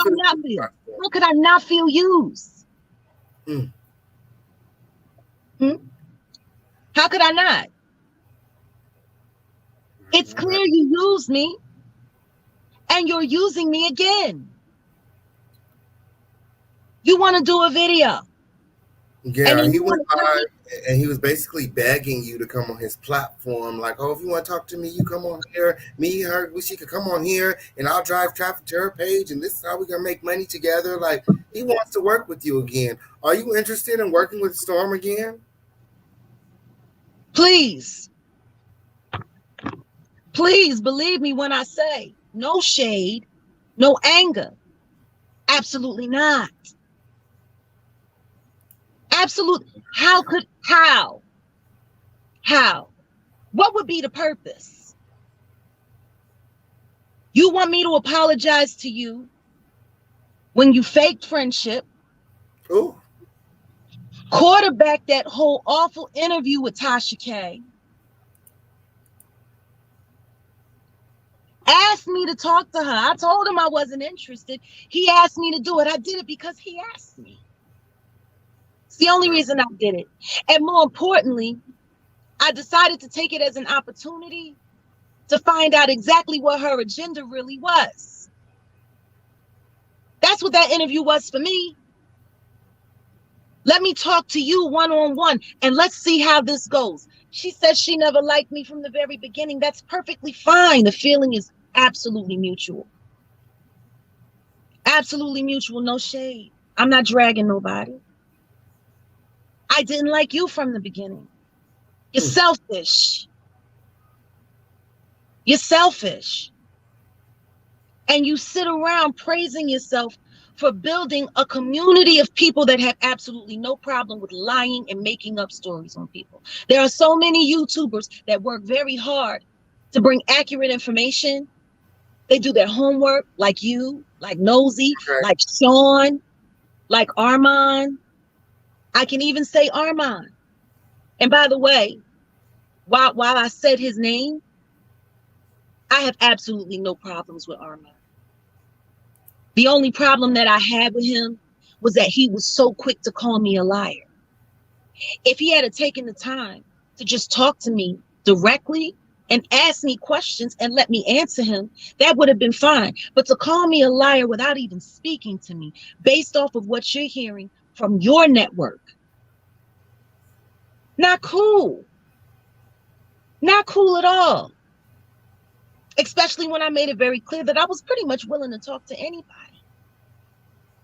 I not feel used? How could I not? It's clear you used me. And you're using me again. You want to do a video. Yeah, he went live and he was basically begging you to come on his platform. Like, oh, if you want to talk to me, you come on here. Me, her, she could come on here and I'll drive traffic to her page and this is how we're going to make money together. Like, he wants to work with you again. Are you interested in working with Storm again? Please. Please believe me when I say no shade, no anger. Absolutely not. Absolutely. How? What would be the purpose? You want me to apologize to you when you faked friendship? Ooh. Quarterback that whole awful interview with Tasha K. Asked me to talk to her. I told him I wasn't interested. He asked me to do it. I did it because he asked me. It's the only reason I did it. And more importantly, I decided to take it as an opportunity to find out exactly what her agenda really was. That's what that interview was for me. Let me talk to you one-on-one and let's see how this goes. She said she never liked me from the very beginning. That's perfectly fine. The feeling is absolutely mutual. Absolutely mutual, no shade. I'm not dragging nobody. I didn't like you from the beginning. You're selfish. You're selfish. And you sit around praising yourself for building a community of people that have absolutely no problem with lying and making up stories on people. There are so many YouTubers that work very hard to bring accurate information. They do their homework, like you, like Nosy, like Sean, like Armand. I can even say Armand. And by the way, while I said his name, I have absolutely no problems with Armand. The only problem that I had with him was that he was so quick to call me a liar. If he had taken the time to just talk to me directly and ask me questions and let me answer him, that would have been fine. But to call me a liar without even speaking to me, based off of what you're hearing from your network, not cool. Not cool at all. Especially when I made it very clear that I was pretty much willing to talk to anybody.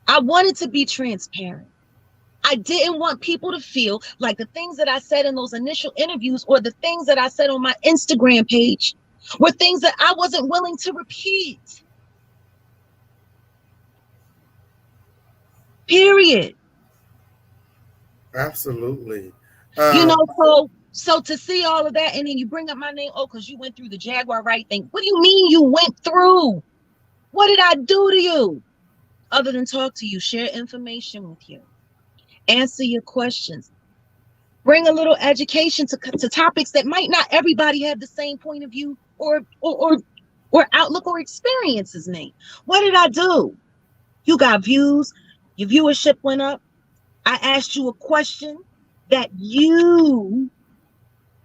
I wanted to be transparent. I didn't want people to feel like the things that I said in those initial interviews or the things that I said on my Instagram page were things that I wasn't willing to repeat. Period. Absolutely. You know, So to see all of that, and then you bring up my name, oh, because you went through the Jaguar Wright thing. What do you mean you went through? What did I do to you? Other than talk to you, share information with you, answer your questions, bring a little education to topics that might not everybody have the same point of view or outlook or experiences in. What did I do? You got views, your viewership went up. I asked you a question that you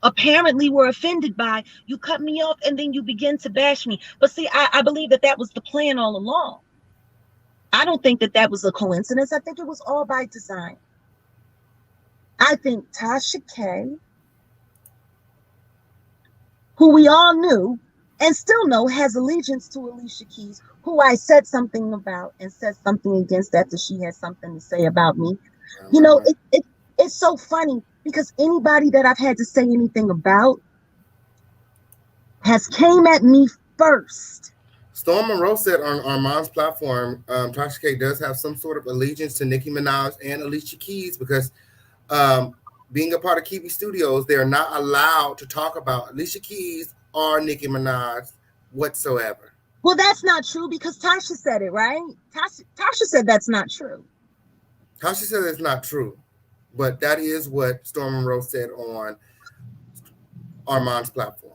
apparently were offended by. You cut me off and then you begin to bash me. But see, I believe that was the plan all along. I don't think that was a coincidence. I think it was all by design. I think Tasha K, who we all knew and still know has allegiance to Alicia Keys, who I said something about and said something against after she had something to say about me. You know, it's so funny because anybody that I've had to say anything about has came at me first. Storm Monroe said on Armand's platform, Tasha K does have some sort of allegiance to Nicki Minaj and Alicia Keys because being a part of Kiwi Studios, they are not allowed to talk about Alicia Keys or Nicki Minaj whatsoever. Well, that's not true because Tasha said it, right? Tasha said that's not true. Tasha said it's not true, but that is what Storm Monroe said on Armand's platform.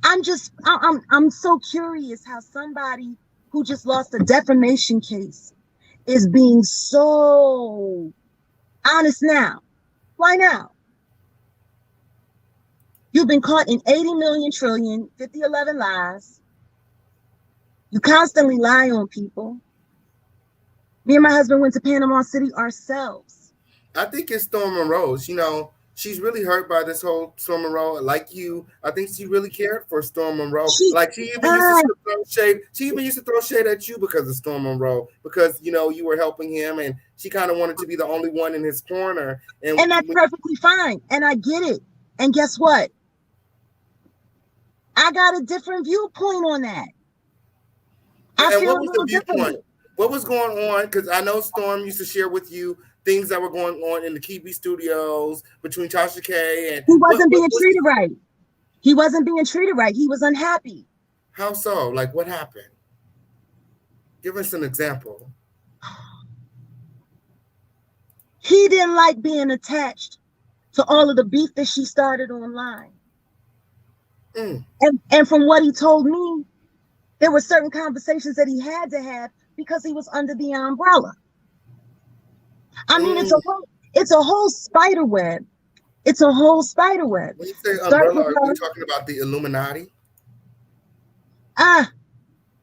I'm so curious how somebody who just lost a defamation case is being so honest now. Why now? You've been caught in 80 million trillion, 5011 lies. You constantly lie on people. Me and my husband went to Panama City ourselves. I think it's Storm Monroe's, you know, she's really hurt by this whole Storm Monroe. Like you, I think she really cared for Storm Monroe. She even used to throw shade at you because of Storm Monroe, because you know you were helping him, and she kind of wanted to be the only one in his corner. And that's perfectly fine, and I get it. And guess what? I got a different viewpoint on that. And what was the viewpoint? What was going on? Because I know Storm used to share with you things that were going on in the Kiwi Studios between Tasha K and he wasn't being treated right. He wasn't being treated right. He was unhappy. How so? Like, what happened? Give us an example. He didn't like being attached to all of the beef that she started online. And from what he told me, there were certain conversations that he had to have because he was under the umbrella. I mean, it's a whole spider web. It's a whole spider web. When you say umbrella, are you talking about the Illuminati?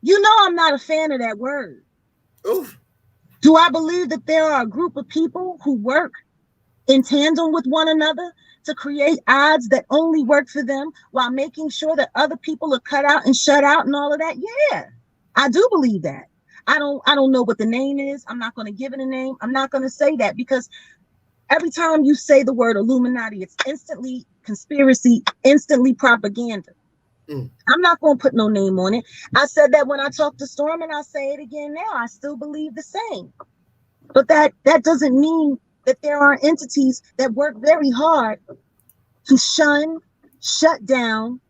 You know I'm not a fan of that word. Oof. Do I believe that there are a group of people who work in tandem with one another to create odds that only work for them while making sure that other people are cut out and shut out and all of that? Yeah, I do believe that. I don't know what the name is. I'm not going to give it a name. I'm not going to say that because every time you say the word Illuminati, it's instantly conspiracy, instantly propaganda. I'm not going to put no name on it. I said that when I talked to Storm, and I'll say it again now. I still believe the same. But that doesn't mean that there are entities that work very hard to shun, shut down,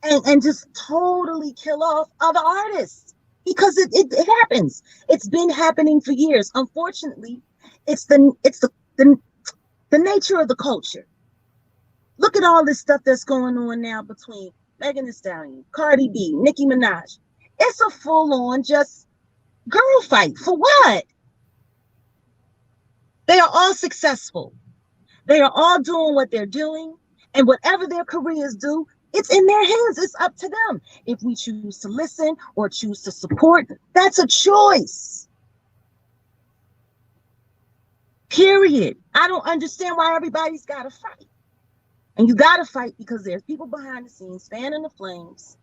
and just totally kill off other artists. Because it happens. It's been happening for years. Unfortunately, it's the nature of the culture. Look at all this stuff that's going on now between Megan Thee Stallion, Cardi B, Nicki Minaj. It's a full-on just girl fight. For what? They are all successful. They are all doing what they're doing, and whatever their careers do, it's in their hands. It's up to them. If we choose to listen or choose to support, that's a choice. Period. I don't understand why everybody's got to fight. And you got to fight because there's people behind the scenes fanning the flames.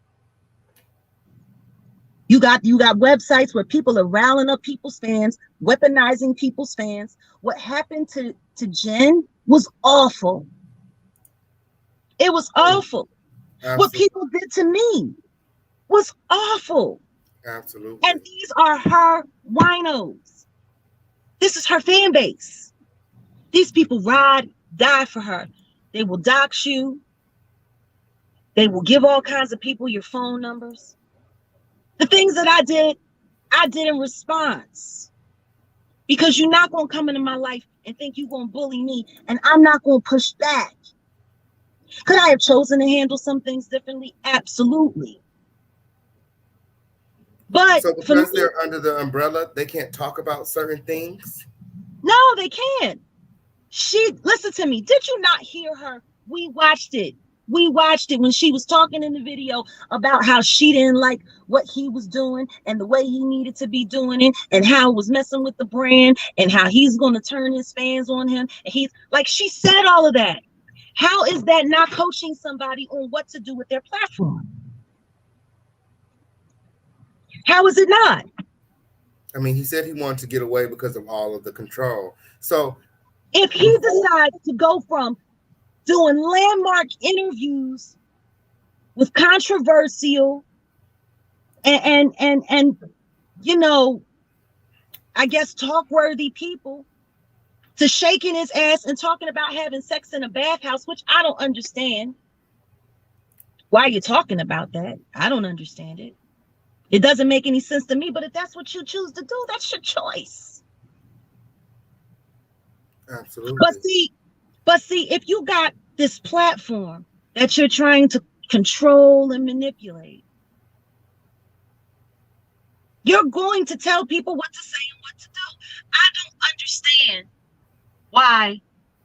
You got websites where people are riling up people's fans, weaponizing people's fans. What happened to Jen was awful. It was awful. Absolutely. What people did to me was awful. Absolutely. And these are her winos. This is her fan base. These people ride, die for her. They will dox you. They will give all kinds of people your phone numbers. The things that I did in response. Because you're not going to come into my life and think you're going to bully me, and I'm not going to push back. Could I have chosen to handle some things differently? Absolutely. But so because they're under the umbrella, they can't talk about certain things? No, they can't. Listen to me. Did you not hear her? We watched it. We watched it when she was talking in the video about how she didn't like what he was doing and the way he needed to be doing it and how it was messing with the brand and how he's going to turn his fans on him. And he's like, she said all of that. How is that not coaching somebody on what to do with their platform? How is it not? I mean, he said he wanted to get away because of all of the control. So if he decides to go from doing landmark interviews with controversial and you know, I guess talk-worthy people to shaking his ass and talking about having sex in a bathhouse, which I don't understand. Why are you talking about that? I don't understand it. It doesn't make any sense to me, but if that's what you choose to do, that's your choice. Absolutely. But see, if you got this platform that you're trying to control and manipulate, you're going to tell people what to say and what to do. I don't understand why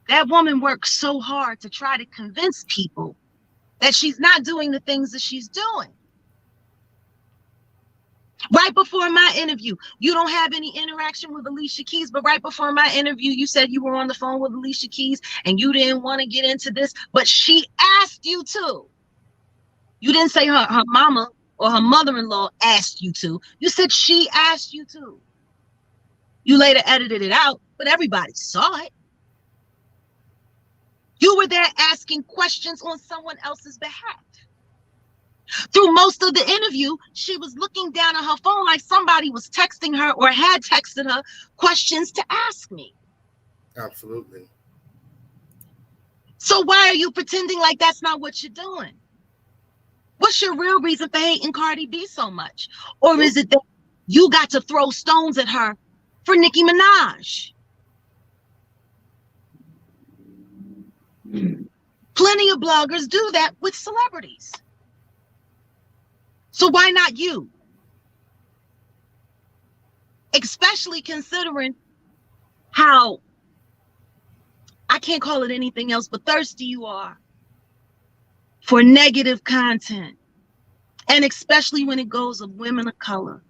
that woman works so hard to try to convince people that she's not doing the things that she's doing. Right before my interview, you don't have any interaction with Alicia Keys, but right before my interview, you said you were on the phone with Alicia Keys and you didn't want to get into this, but she asked you to. You didn't say her mama or her mother-in-law asked you to. You said she asked you to. You later edited it out, but everybody saw it. You were there asking questions on someone else's behalf. Through most of the interview, she was looking down at her phone like somebody was texting her or had texted her questions to ask me. Absolutely. So why are you pretending like that's not what you're doing? What's your real reason for hating Cardi B so much? Or is it that you got to throw stones at her for Nicki Minaj? Plenty of bloggers do that with celebrities. So why not you? Especially considering how, I can't call it anything else, but thirsty you are for negative content. And especially when it goes of women of color.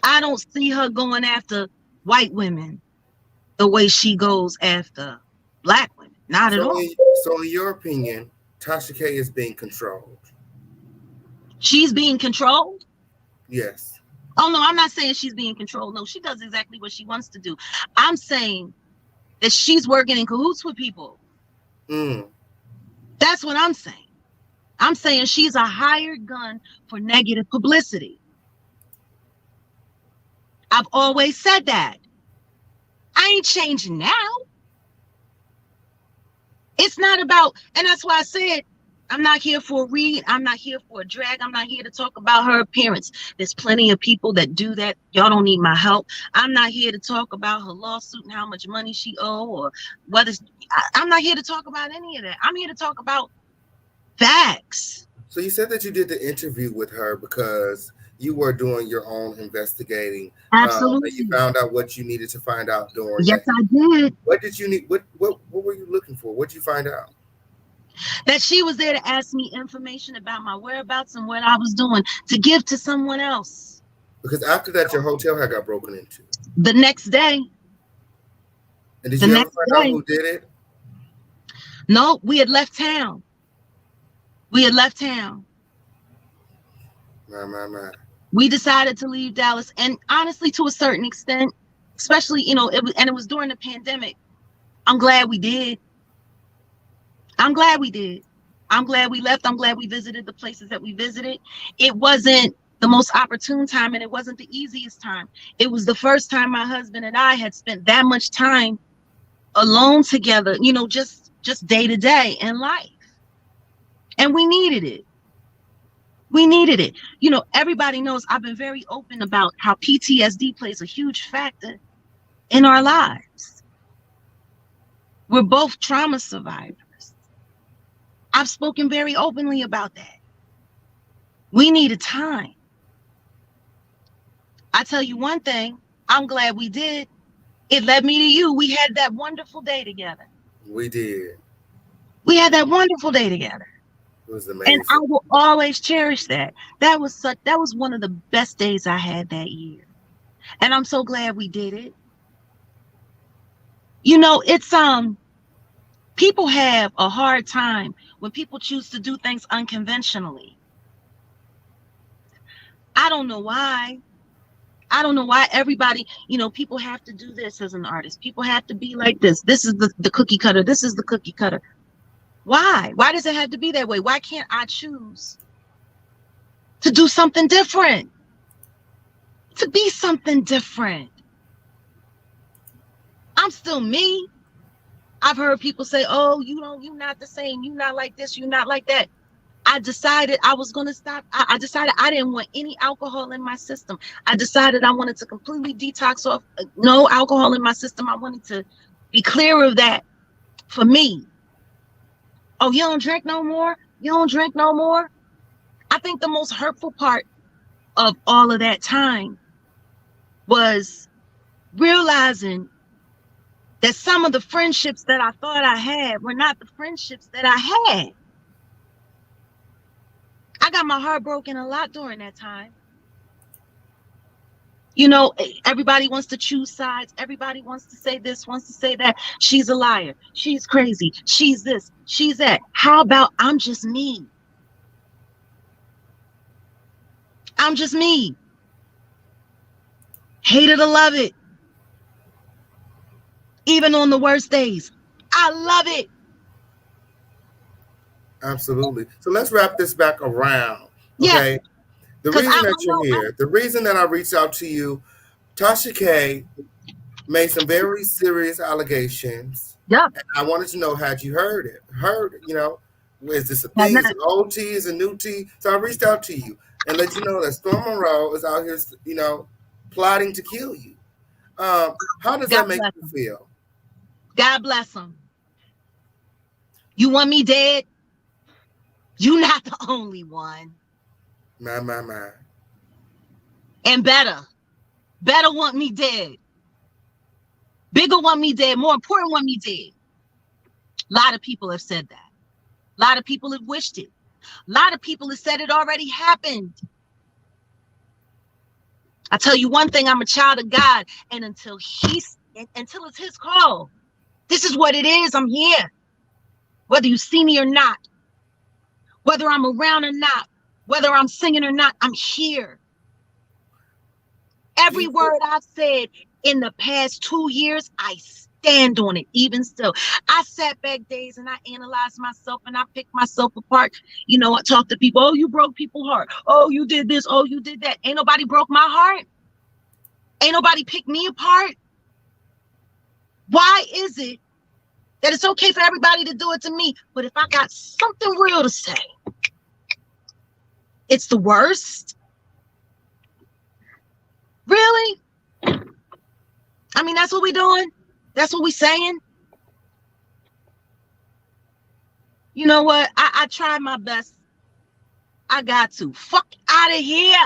I don't see her going after white women the way she goes after black women. Not at all. So in your opinion, Tasha K is being controlled? She's being controlled? Yes. Oh, no, I'm not saying she's being controlled. No, she does exactly what she wants to do. I'm saying that she's working in cahoots with people. That's what I'm saying. I'm saying she's a hired gun for negative publicity. I've always said that. I ain't changing now. It's not about, and that's why I said, I'm not here for a read. I'm not here for a drag. I'm not here to talk about her appearance. There's plenty of people that do that. Y'all don't need my help. I'm not here to talk about her lawsuit and how much money she owe or whether I'm not here to talk about any of that. I'm here to talk about facts. So you said that you did the interview with her because you were doing your own investigating. Absolutely. You found out what you needed to find out during. Yes, I did. What did you need? What were you looking for? What did you find out? That she was there to ask me information about my whereabouts and what I was doing to give to someone else. Because after that, your hotel had got broken into. The next day. And did you ever find out who did it? No, we had left town. My. We decided to leave Dallas. And honestly, to a certain extent, especially, you know, it was during the pandemic. I'm glad we did. I'm glad we left. I'm glad we visited the places that we visited. It wasn't the most opportune time and it wasn't the easiest time. It was the first time my husband and I had spent that much time alone together, you know, just day to day in life. And we needed it. We needed it. You know, everybody knows I've been very open about how PTSD plays a huge factor in our lives. We're both trauma survivors. I've spoken very openly about that. We needed time. I tell you one thing, I'm glad we did. It led me to you. We had that wonderful day together. We did. We had that wonderful day together. It was amazing. And I will always cherish that. That was one of the best days I had that year. And I'm so glad we did it. You know, it's people have a hard time when people choose to do things unconventionally. I don't know why. I don't know why everybody, you know, people have to do this as an artist. People have to be like this. This is the cookie cutter. This is the cookie cutter. Why? Why does it have to be that way? Why can't I choose to do something different? To be something different. I'm still me. I've heard people say, oh, you're not the same. You're not like this. You're not like that. I decided I was going to stop. I decided I didn't want any alcohol in my system. I decided I wanted to completely detox off no alcohol in my system. I wanted to be clear of that for me. Oh, you don't drink no more? You don't drink no more? I think the most hurtful part of all of that time was realizing that some of the friendships that I thought I had were not the friendships that I had. I got my heart broken a lot during that time. You know, everybody wants to choose sides. Everybody wants to say this, wants to say that. She's a liar. She's crazy. She's this. She's that. How about I'm just me? I'm just me. Hate it or love it. Even on the worst days. I love it. Absolutely. So let's wrap this back around. Okay. Yes. The reason that you're here, the reason that I reached out to you, Tasha K made some very serious allegations. Yeah. And I wanted to know, had you heard it? You know, is this a thing? Is it old tea? Is it new tea? So I reached out to you and let you know that Storm Monroe is out here, you know, plotting to kill you. How does that make you feel? God bless him. You want me dead? You're not the only one. My. And better want me dead. Bigger want me dead. More important want me dead. A lot of people have said that. A lot of people have wished it. A lot of people have said it already happened. I tell you one thing, I'm a child of God. And until it's his call, this is what it is. I'm here. Whether you see me or not. Whether I'm around or not. Whether I'm singing or not, I'm here. Every word I've said in the past 2 years, I stand on it, even still. I sat back days and I analyzed myself and I picked myself apart. You know, I talked to people, oh, you broke people's heart. Oh, you did this. Oh, you did that. Ain't nobody broke my heart. Ain't nobody picked me apart. Why is it that it's okay for everybody to do it to me, but if I got something real to say, it's the worst? Really? I mean, that's what we're doing? That's what we're saying? You know what? I tried my best. I got to. Fuck out of here.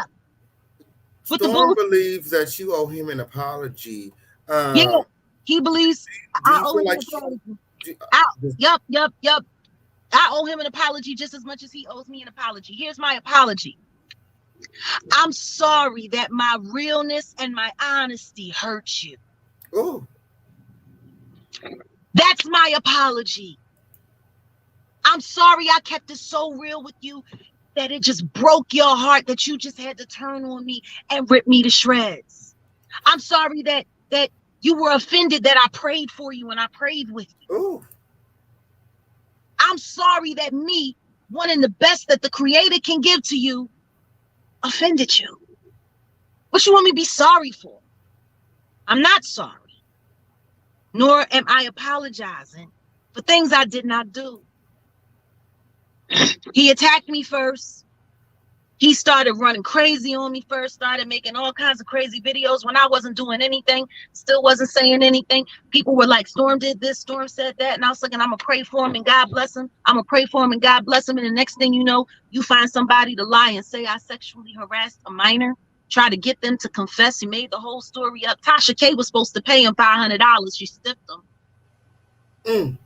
Storm believes that you owe him an apology. Yeah, he believes I owe him an apology. Yup. I owe him an apology just as much as he owes me an apology. Here's my apology. I'm sorry that my realness and my honesty hurt you. Oh. That's my apology. I'm sorry I kept it so real with you that it just broke your heart, that you just had to turn on me and rip me to shreds. I'm sorry that you were offended that I prayed for you and I prayed with you. Ooh. I'm sorry that me wanting the best that the Creator can give to you offended you. What you want me to be sorry for? I'm not sorry. nor am I apologizing for things I did not do. He attacked me first. He started running crazy on me first, started making all kinds of crazy videos when I wasn't doing anything, still wasn't saying anything. People were like, Storm did this, Storm said that. And I was thinking, I'm going to pray for him and God bless him. I'm going to pray for him and God bless him. And the next thing you know, you find somebody to lie and say I sexually harassed a minor, try to get them to confess. He made the whole story up. Tasha K was supposed to pay him $500. She stiffed him.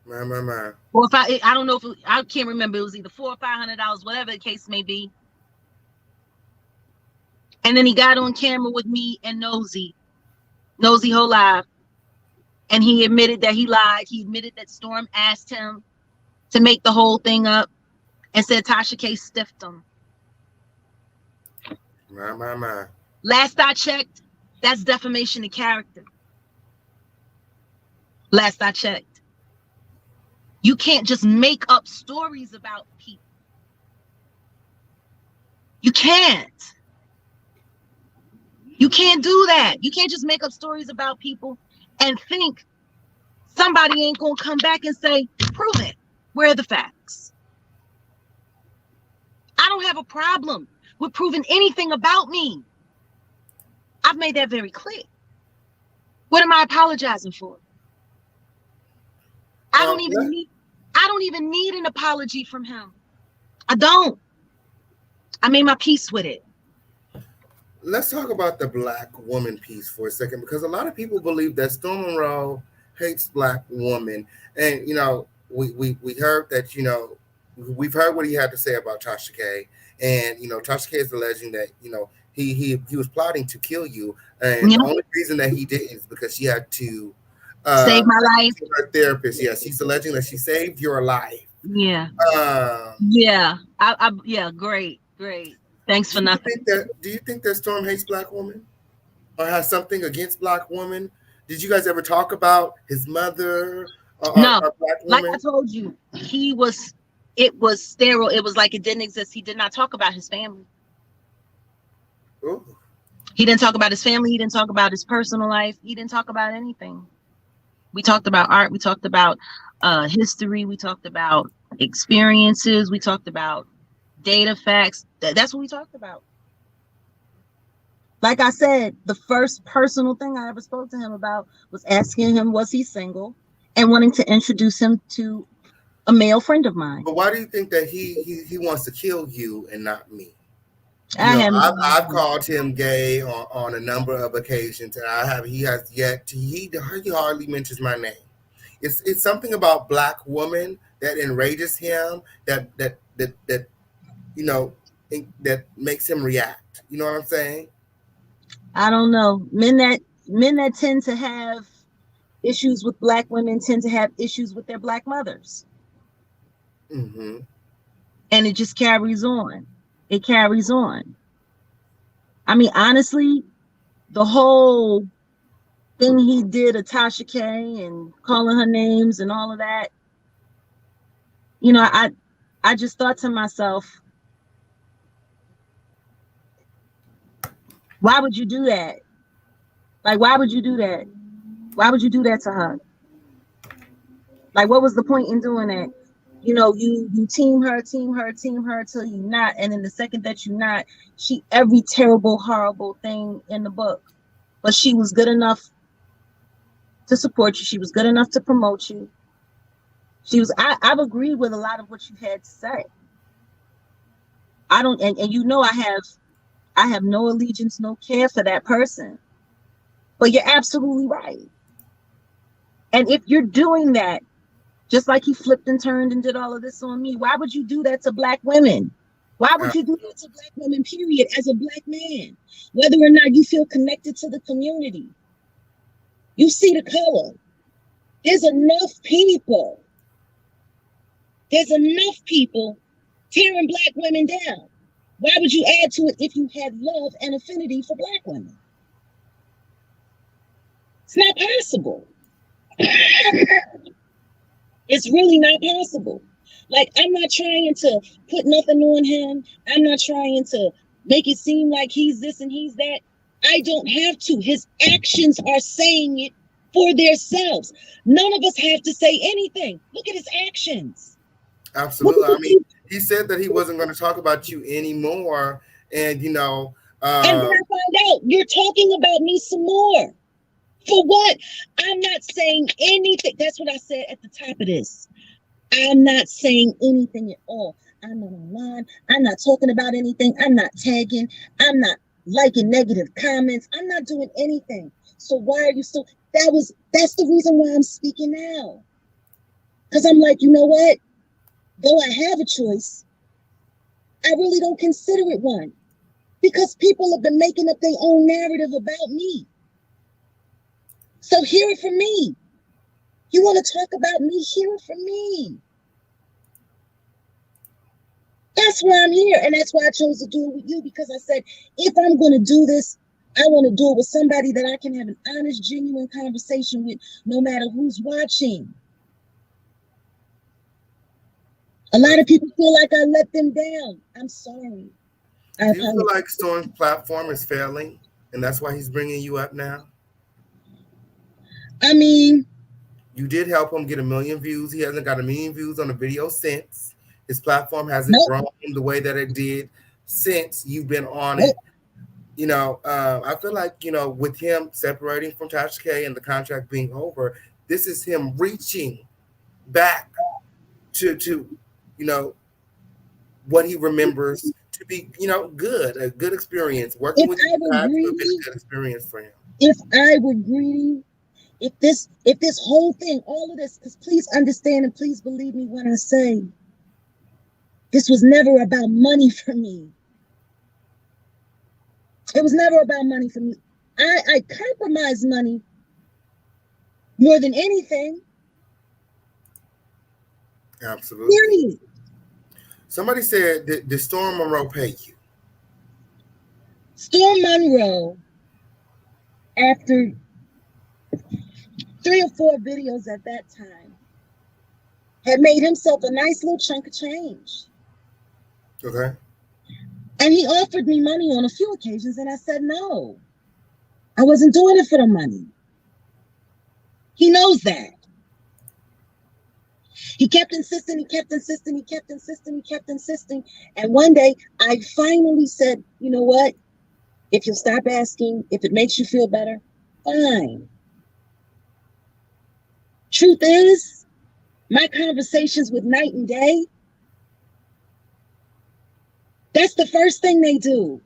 My. Or if I don't know if I can't remember. It was either $400 or $500, whatever the case may be. And then he got on camera with me and Nosy Whole Live, and he admitted that he lied. He admitted that Storm asked him to make the whole thing up, and said Tasha K stiffed him. My. Last I checked, that's defamation of character. Last I checked. You can't just make up stories about people. You can't. You can't do that. You can't just make up stories about people and think somebody ain't gonna come back and say, prove it. Where are the facts? I don't have a problem with proving anything about me. I've made that very clear. What am I apologizing for? I don't even need an apology from him. I don't. I made my peace with it. Let's talk about the Black woman piece for a second, because a lot of people believe that Storm Monroe hates Black women. And, you know, we heard that, you know, we've heard what he had to say about Tasha K. And, you know, Tasha K is alleging that, you know, he was plotting to kill you. And the only reason that he didn't is because she had to save my life. Her therapist, yes. He's alleging that she saved your life. Yeah. Yeah. Yeah. Great. Thanks for nothing. Do you think that Storm hates Black women, or has something against Black women? Did you guys ever talk about his mother? No. Or Black like women? I told you, it was sterile. It was like it didn't exist. He did not talk about his family. Ooh. He didn't talk about his family. He didn't talk about his personal life. He didn't talk about anything. We talked about art. We talked about history. We talked about experiences. We talked about data, facts. That's what we talked about. Like I said, the first personal thing I ever spoke to him about was asking him, was he single, and wanting to introduce him to a male friend of mine. But why do you think that he wants to kill you and not me? I've called him gay on a number of occasions, and he has yet to. He hardly mentions my name. It's something about Black women that enrages him, that you know, that makes him react. You know what I'm saying? I don't know. Men that tend to have issues with Black women tend to have issues with their Black mothers. Mm-hmm. And it just carries on. It carries on. I mean, honestly, the whole thing he did to Tasha K and calling her names and all of that, you know, I just thought to myself, why would you do that? Like, why would you do that? Why would you do that to her? Like, what was the point in doing that? You know, you team her till you not, and then the second that you not, she every terrible, horrible thing in the book. But she was good enough to support you. She was good enough to promote you. I've agreed with a lot of what you had to say. I don't, and you know, I have no allegiance, no care for that person. But you're absolutely right. And if you're doing that, just like he flipped and turned and did all of this on me, why would you do that to Black women? Why would you do that to Black women, period, as a Black man? Whether or not you feel connected to the community. You see the color. There's enough people tearing Black women down. Why would you add to it if you had love and affinity for Black women? It's not possible. It's really not possible. Like, I'm not trying to put nothing on him. I'm not trying to make it seem like he's this and he's that. I don't have to. His actions are saying it for themselves. None of us have to say anything. Look at his actions. Absolutely. I mean, he said that he wasn't going to talk about you anymore. And, and then I find out you're talking about me some more. For what? I'm not saying anything. That's what I said at the top of this. I'm not saying anything at all. I'm not online. I'm not talking about anything. I'm not tagging. I'm not liking negative comments. I'm not doing anything. So why are you still? That's the reason why I'm speaking now. Because I'm like, you know what? Though I have a choice, I really don't consider it one. Because people have been making up their own narrative about me. So hear it from me. You want to talk about me? Hear it from me. That's why I'm here. And that's why I chose to do it with you. Because I said, if I'm going to do this, I want to do it with somebody that I can have an honest, genuine conversation with, no matter who's watching. A lot of people feel like I let them down. I'm sorry. Do you feel like Storm's platform is failing, and that's why he's bringing you up now? I mean, you did help him get 1 million views. He hasn't got 1 million views on the video since. His platform hasn't grown the way that it did since you've been on it. You know, I feel like, you know, with him separating from Tasha K and the contract being over, this is him reaching back to you know, what he remembers to be, you know, a good experience. Working with you had to have been a good experience for him. If I were greedy, if this whole thing, all of this, because please understand and please believe me when I say this was never about money for me. It was never about money for me. I compromised money more than anything. Absolutely. Period. Somebody said, did Storm Monroe pay you? Storm Monroe, after 3 or 4 videos at that time, had made himself a nice little chunk of change. Okay. And he offered me money on a few occasions, and I said no. I wasn't doing it for the money. He knows that. He kept insisting, he kept insisting, he kept insisting, he kept insisting. And one day I finally said, you know what? If you'll stop asking, if it makes you feel better, fine. Truth is, my conversations with Night and Day, that's the first thing they do.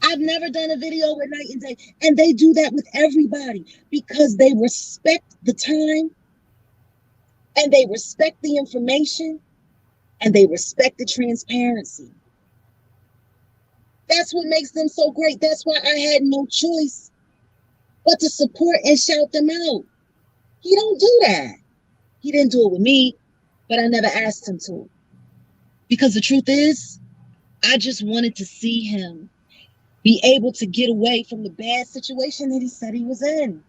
I've never done a video with Night and Day, and they do that with everybody because they respect the time, and they respect the information, and they respect the transparency. That's what makes them so great. That's why I had no choice but to support and shout them out. He don't do that. He didn't do it with me, but I never asked him to. Because the truth is, I just wanted to see him be able to get away from the bad situation that he said he was in.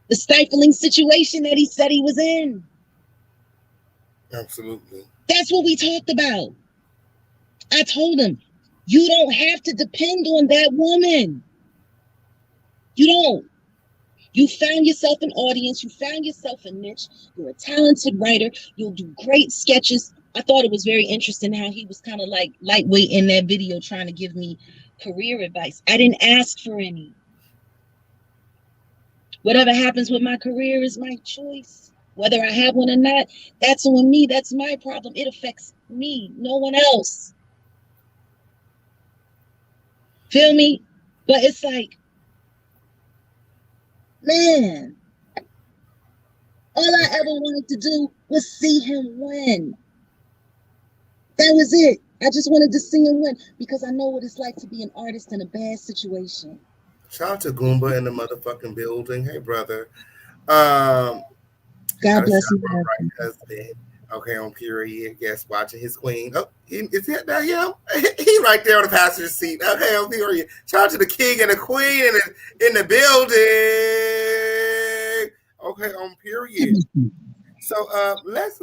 The stifling situation that he said he was in. Absolutely. That's what we talked about. I told him, you don't have to depend on that woman. You don't. You found yourself an audience. You found yourself a niche. You're a talented writer. You'll do great sketches. I thought it was very interesting how he was kind of like lightweight in that video trying to give me career advice. I didn't ask for any. Whatever happens with my career is my choice. Whether I have one or not, that's on me. That's my problem. It affects me, no one else. Feel me? But it's like, man, all I ever wanted to do was see him win. That was it. I just wanted to see him win because I know what it's like to be an artist in a bad situation. Shout out to Goomba in the motherfucking building. Hey, brother. God bless you. Right husband. Okay, on period. Yes, watching his queen. Oh, is that him? He right there on the passenger seat. Okay, on period. Shout out to the king and the queen in the building. Okay, on period. So let's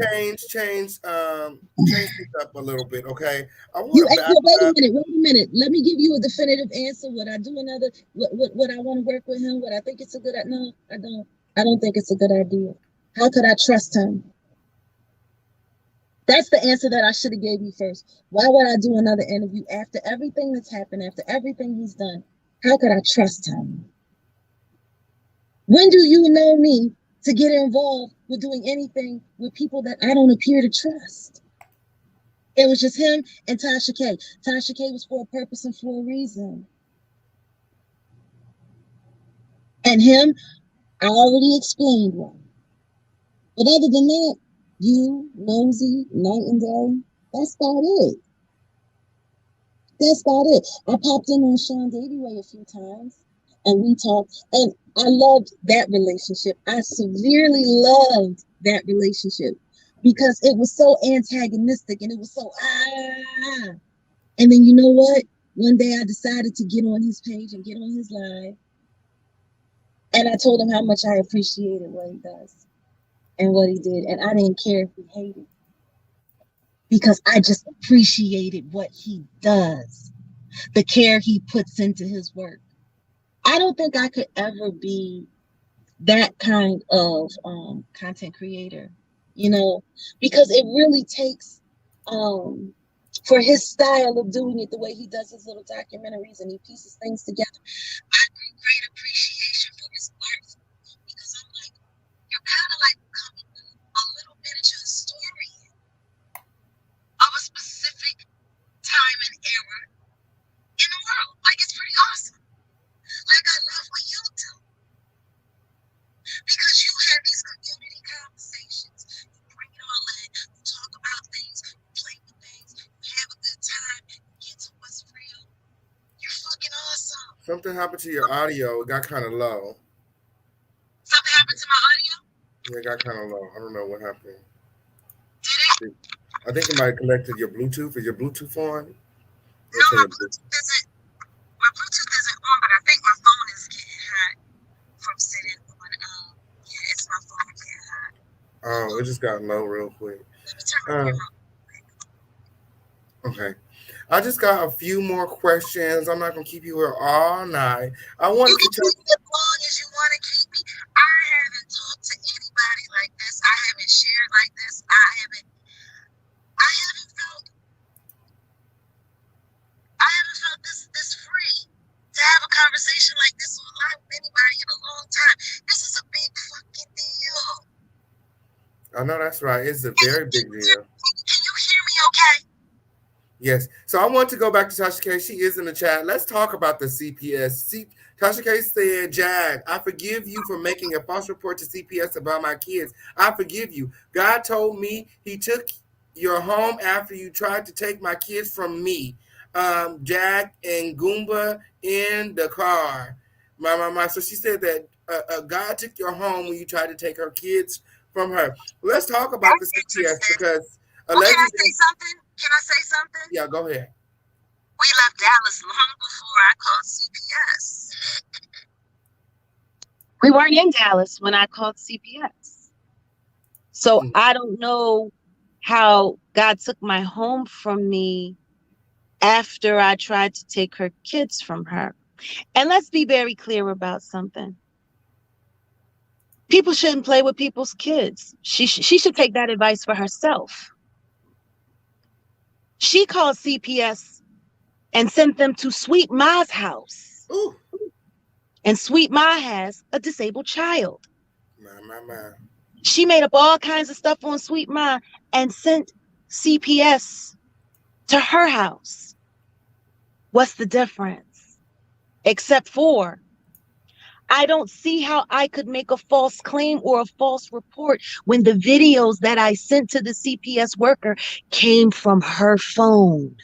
change this up a little bit, okay? I want to back wait a minute. Let me give you a definitive answer. Would I do another? Would I want to work with him? Would I think it's a good? No, I don't. I don't think it's a good idea. How could I trust him? That's the answer that I should have gave you first. Why would I do another interview after everything that's happened, after everything he's done? How could I trust him? When do you know me to get involved with doing anything with people that I don't appear to trust? It was just him and Tasha K. Tasha K was for a purpose and for a reason. And him, I already explained why. But other than that, you, Nosy, night and day, that's about it. That's about it. I popped in on Sean Davyway a few times and we talked, and I loved that relationship. I severely loved that relationship because it was so antagonistic and it was so And then you know what? One day I decided to get on his page and get on his live. And I told him how much I appreciated what he does and what he did. And I didn't care if he hated, because I just appreciated what he does, the care he puts into his work. I don't think I could ever be that kind of content creator, you know, because it really takes for his style of doing it, the way he does his little documentaries and he pieces things together. I get great appreciation for his art, because I'm like, you're kind of like becoming a little miniature historian of a specific time and era in the world. Like, it's pretty awesome. Like, I love what you do, because you have these community conversations. You bring it all in, you talk about things, you play with things, you have a good time, you get to what's real. You're fucking awesome. Something happened to your audio. It got kind of low. Something happened to my audio? Yeah, it got kind of low. I don't know what happened. Did it? I think it might have connected your Bluetooth. Is your Bluetooth on? No, my Bluetooth isn't. My Bluetooth isn't on, but I think my phone is getting hot from sitting on. Yeah, it's my phone getting hot. Oh, it just got low real quick. Let me turn my camera on. Okay. I just got a few more questions. I'm not gonna keep you here all night. I wanted You to can keep me as long as you want to keep me. I haven't talked to anybody like this. I haven't shared like this. I haven't felt this free to have a conversation like this online with anybody in a long time. This is a big fucking deal. I know that's right. It's a very big deal. Can you hear me okay? Yes. So I want to go back to Tasha K. She is in the chat. Let's talk about the CPS. Tasha K said, Jag, I forgive you for making a false report to CPS about my kids. I forgive you. God told me he took your home after you tried to take my kids from me. Jag and Goomba in the car. So she said that God took your home when you tried to take her kids from her. Let's talk about the CPS because allegedly. Can I say something? Can I say something? Yeah, go ahead. We left Dallas long before I called CPS. We weren't in Dallas when I called CPS. So I don't know how God took my home from me after I tried to take her kids from her. And let's be very clear about something. People shouldn't play with people's kids. She should take that advice for herself. She called CPS and sent them to Sweet Ma's house. Ooh. And Sweet Ma has a disabled child. My. She made up all kinds of stuff on Sweet Ma and sent CPS to her house. What's the difference? Except for, I don't see how I could make a false claim or a false report when the videos that I sent to the CPS worker came from her phone.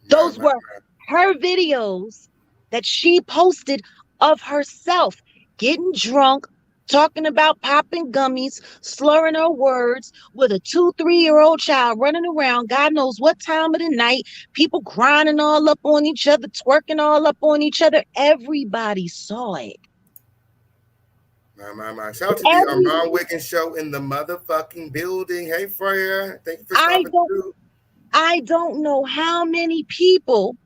Those were her videos that she posted of herself getting drunk, talking about popping gummies, slurring her words with a 2-3-year-old child running around, God knows what time of the night, people grinding all up on each other, twerking all up on each other. Everybody saw it. My. Shout out to the Ron Wiggins show in the motherfucking building. Hey, Freya. Thank you for stopping through. I don't know how many people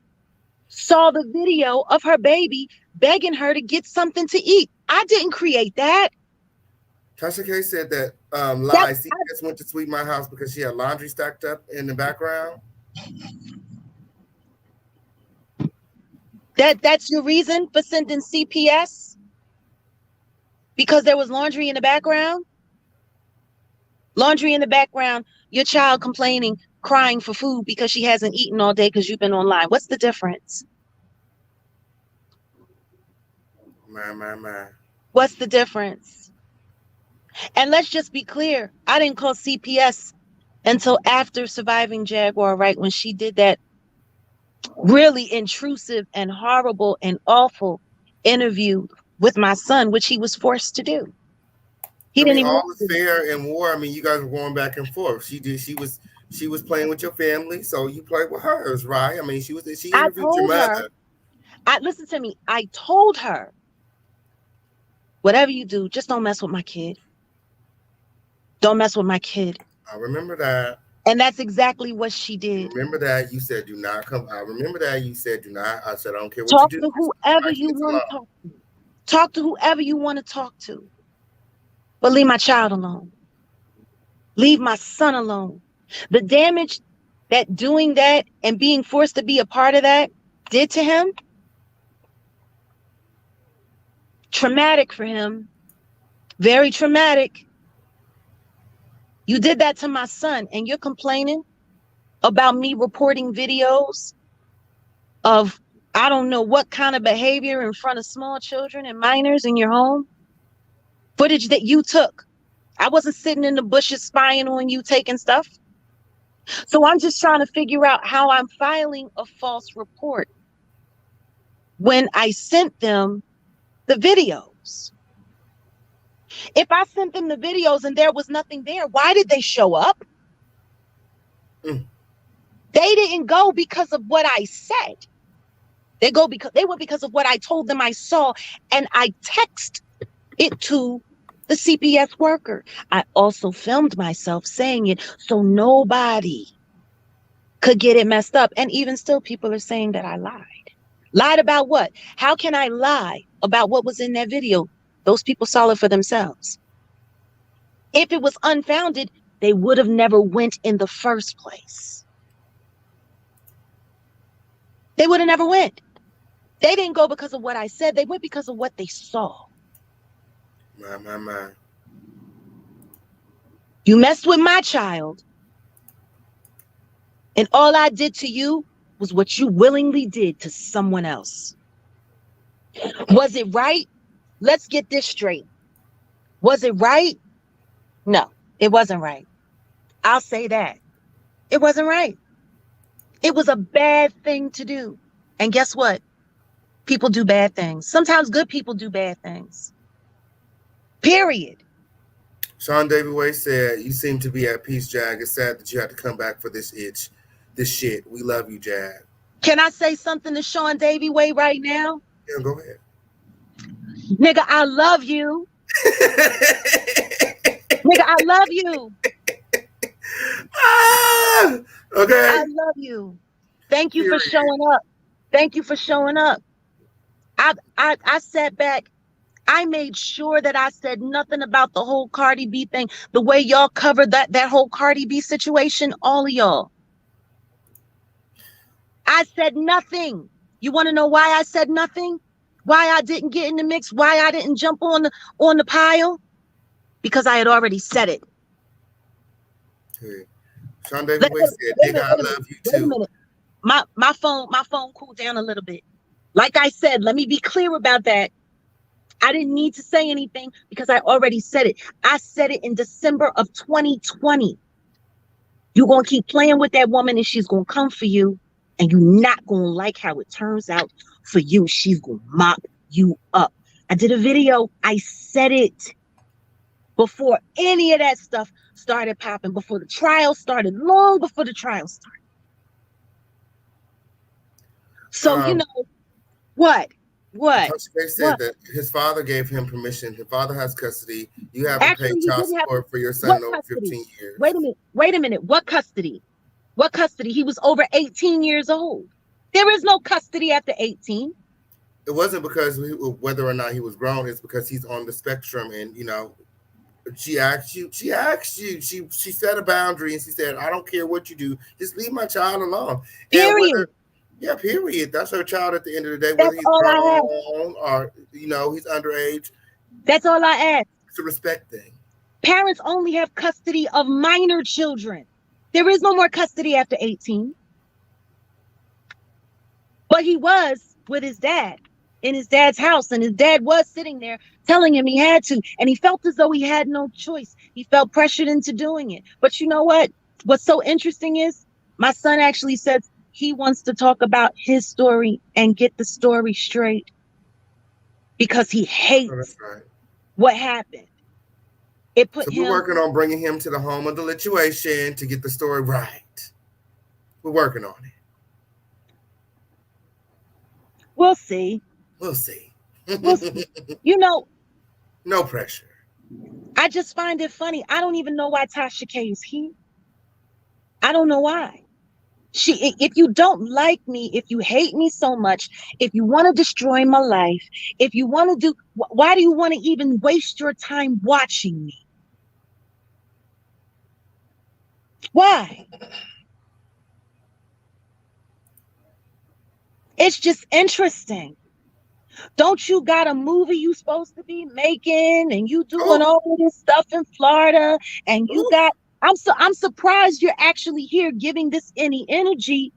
saw the video of her baby begging her to get something to eat. I didn't create that. Tasha K said that lie. CPS went to sweep my house because she had laundry stacked up in the background. That's your reason for sending CPS? Because there was laundry in the background? Laundry in the background, your child complaining, crying for food because she hasn't eaten all day because you've been online. What's the difference? My. What's the difference? And let's just be clear. I didn't call CPS until after surviving Jaguar Wright, when she did that really intrusive and horrible and awful interview with my son, which he was forced to do. All is fair in war. I mean, you guys were going back and forth. She was playing with your family, so you played with hers, right? I mean, she interviewed your mother. Listen to me. I told her, whatever you do, just don't mess with my kid. Don't mess with my kid. I remember that. And that's exactly what she did. Remember that? You said, do not come. I remember that. You said, do not. I said, I don't care what talk you do. To whoever you want to talk to. Talk to whoever you want to talk to. But leave my child alone. Leave my son alone. The damage that doing that and being forced to be a part of that did to him, traumatic for him. Very traumatic. You did that to my son, and you're complaining about me reporting videos of I don't know what kind of behavior in front of small children and minors in your home. Footage that you took. I wasn't sitting in the bushes spying on you taking stuff. So I'm just trying to figure out how I'm filing a false report when I sent them the videos. If I sent them the videos and there was nothing there, why did they show up? They didn't go because of what I said. They went because of what I told them I saw, and I text it to the CPS worker. I also filmed myself saying it so nobody could get it messed up. And even still, people are saying that I lied. Lied about what? How can I lie about what was in that video? Those people saw it for themselves. If it was unfounded, they would have never went in the first place. They would have never went. They didn't go because of what I said. They went because of what they saw. My. You messed with my child. And all I did to you was what you willingly did to someone else. Was it right? Let's get this straight. Was it right? No, it wasn't right. I'll say that. It wasn't right. It was a bad thing to do. And guess what? People do bad things. Sometimes good people do bad things. Period. Sean David Way said, you seem to be at peace, Jag. It's sad that you had to come back for this shit. We love you, Jag. Can I say something to Sean Davy Way right now? Yeah, go ahead. Nigga, I love you. Nigga, I love you. Okay. I love you. Thank you for showing up. Thank you for showing up. I sat back. I made sure that I said nothing about the whole Cardi B thing. The way y'all covered that whole Cardi B situation, all of y'all. I said nothing. You want to know why I said nothing? Why I didn't get in the mix? Why I didn't jump on the pile? Because I had already said it. Okay. Sean David Way said, nigga, I love you too. Wait a minute. My phone cooled down a little bit. Like I said, let me be clear about that. I didn't need to say anything because I already said it. I said it in December of 2020. You're going to keep playing with that woman and she's going to come for you. And you're not going to like how it turns out for you. She's going to mop you up. I did a video. I said it before any of that stuff started popping, before the trial started, long before the trial started. So, you know, what? What? Tasha said What? that his father gave him permission. His father has custody. You haven't Actually, paid he child didn't have. support for your son What in over custody? 15 years. Wait a minute. Wait a minute. What custody? What custody? He was over 18 years old. There is no custody after 18. It wasn't because whether or not he was grown. It's because he's on the spectrum, and she asked you. She asked you. She set a boundary, and she said, "I don't care what you do. Just leave my child alone." And Period. yeah, period. That's her child at the end of the day, whether That's he's all I ask. grown or he's underage. That's all I ask. It's a respect thing. Parents only have custody of minor children. There is no more custody after 18. But he was with his dad in his dad's house, and his dad was sitting there telling him he had to, and he felt as though he had no choice. He felt pressured into doing it. But you know what? What's so interesting is my son actually says he wants to talk about his story and get the story straight because he Oh, hates that's right. what happened. It put So we're him. working on bringing him to the home of the lituation to get the story right. We're working on it. We'll see. We'll see. We'll see. You know, No pressure. I just find it funny. I don't even know why Tasha K is here. I don't know why. If you don't like me, if you hate me so much, if you want to destroy my life, if you want to do, why do you want to even waste your time watching me? Why? It's just interesting. Don't you got a movie you supposed to be making, and you doing all of this stuff in Florida, and you got, I'm surprised you're actually here giving this any energy,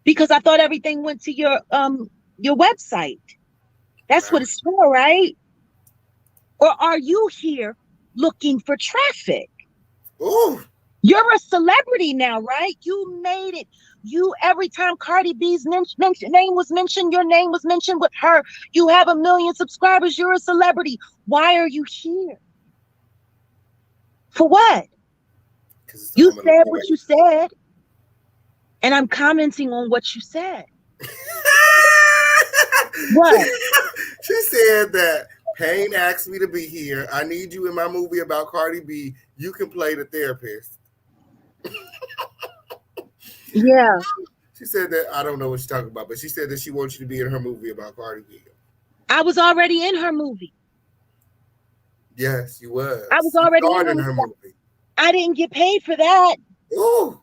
because I thought everything went to your website. That's what it's for, right? Or are you here looking for traffic? Ooh. You're a celebrity now, right? You made it. Every time Cardi B's name was mentioned, your name was mentioned with her. You have 1 million subscribers. You're a celebrity. Why are you here? For what? You said what you said, and I'm commenting on what you said. What? She said that Payne asked me to be here. I need you in my movie about Cardi B. You can play the therapist. Yeah. She said that, I don't know what she's talking about, but she said that she wants you to be in her movie about Cardi B. I was already in her movie. Yes, you was. I was already in her movie. I didn't get paid for that. Ooh.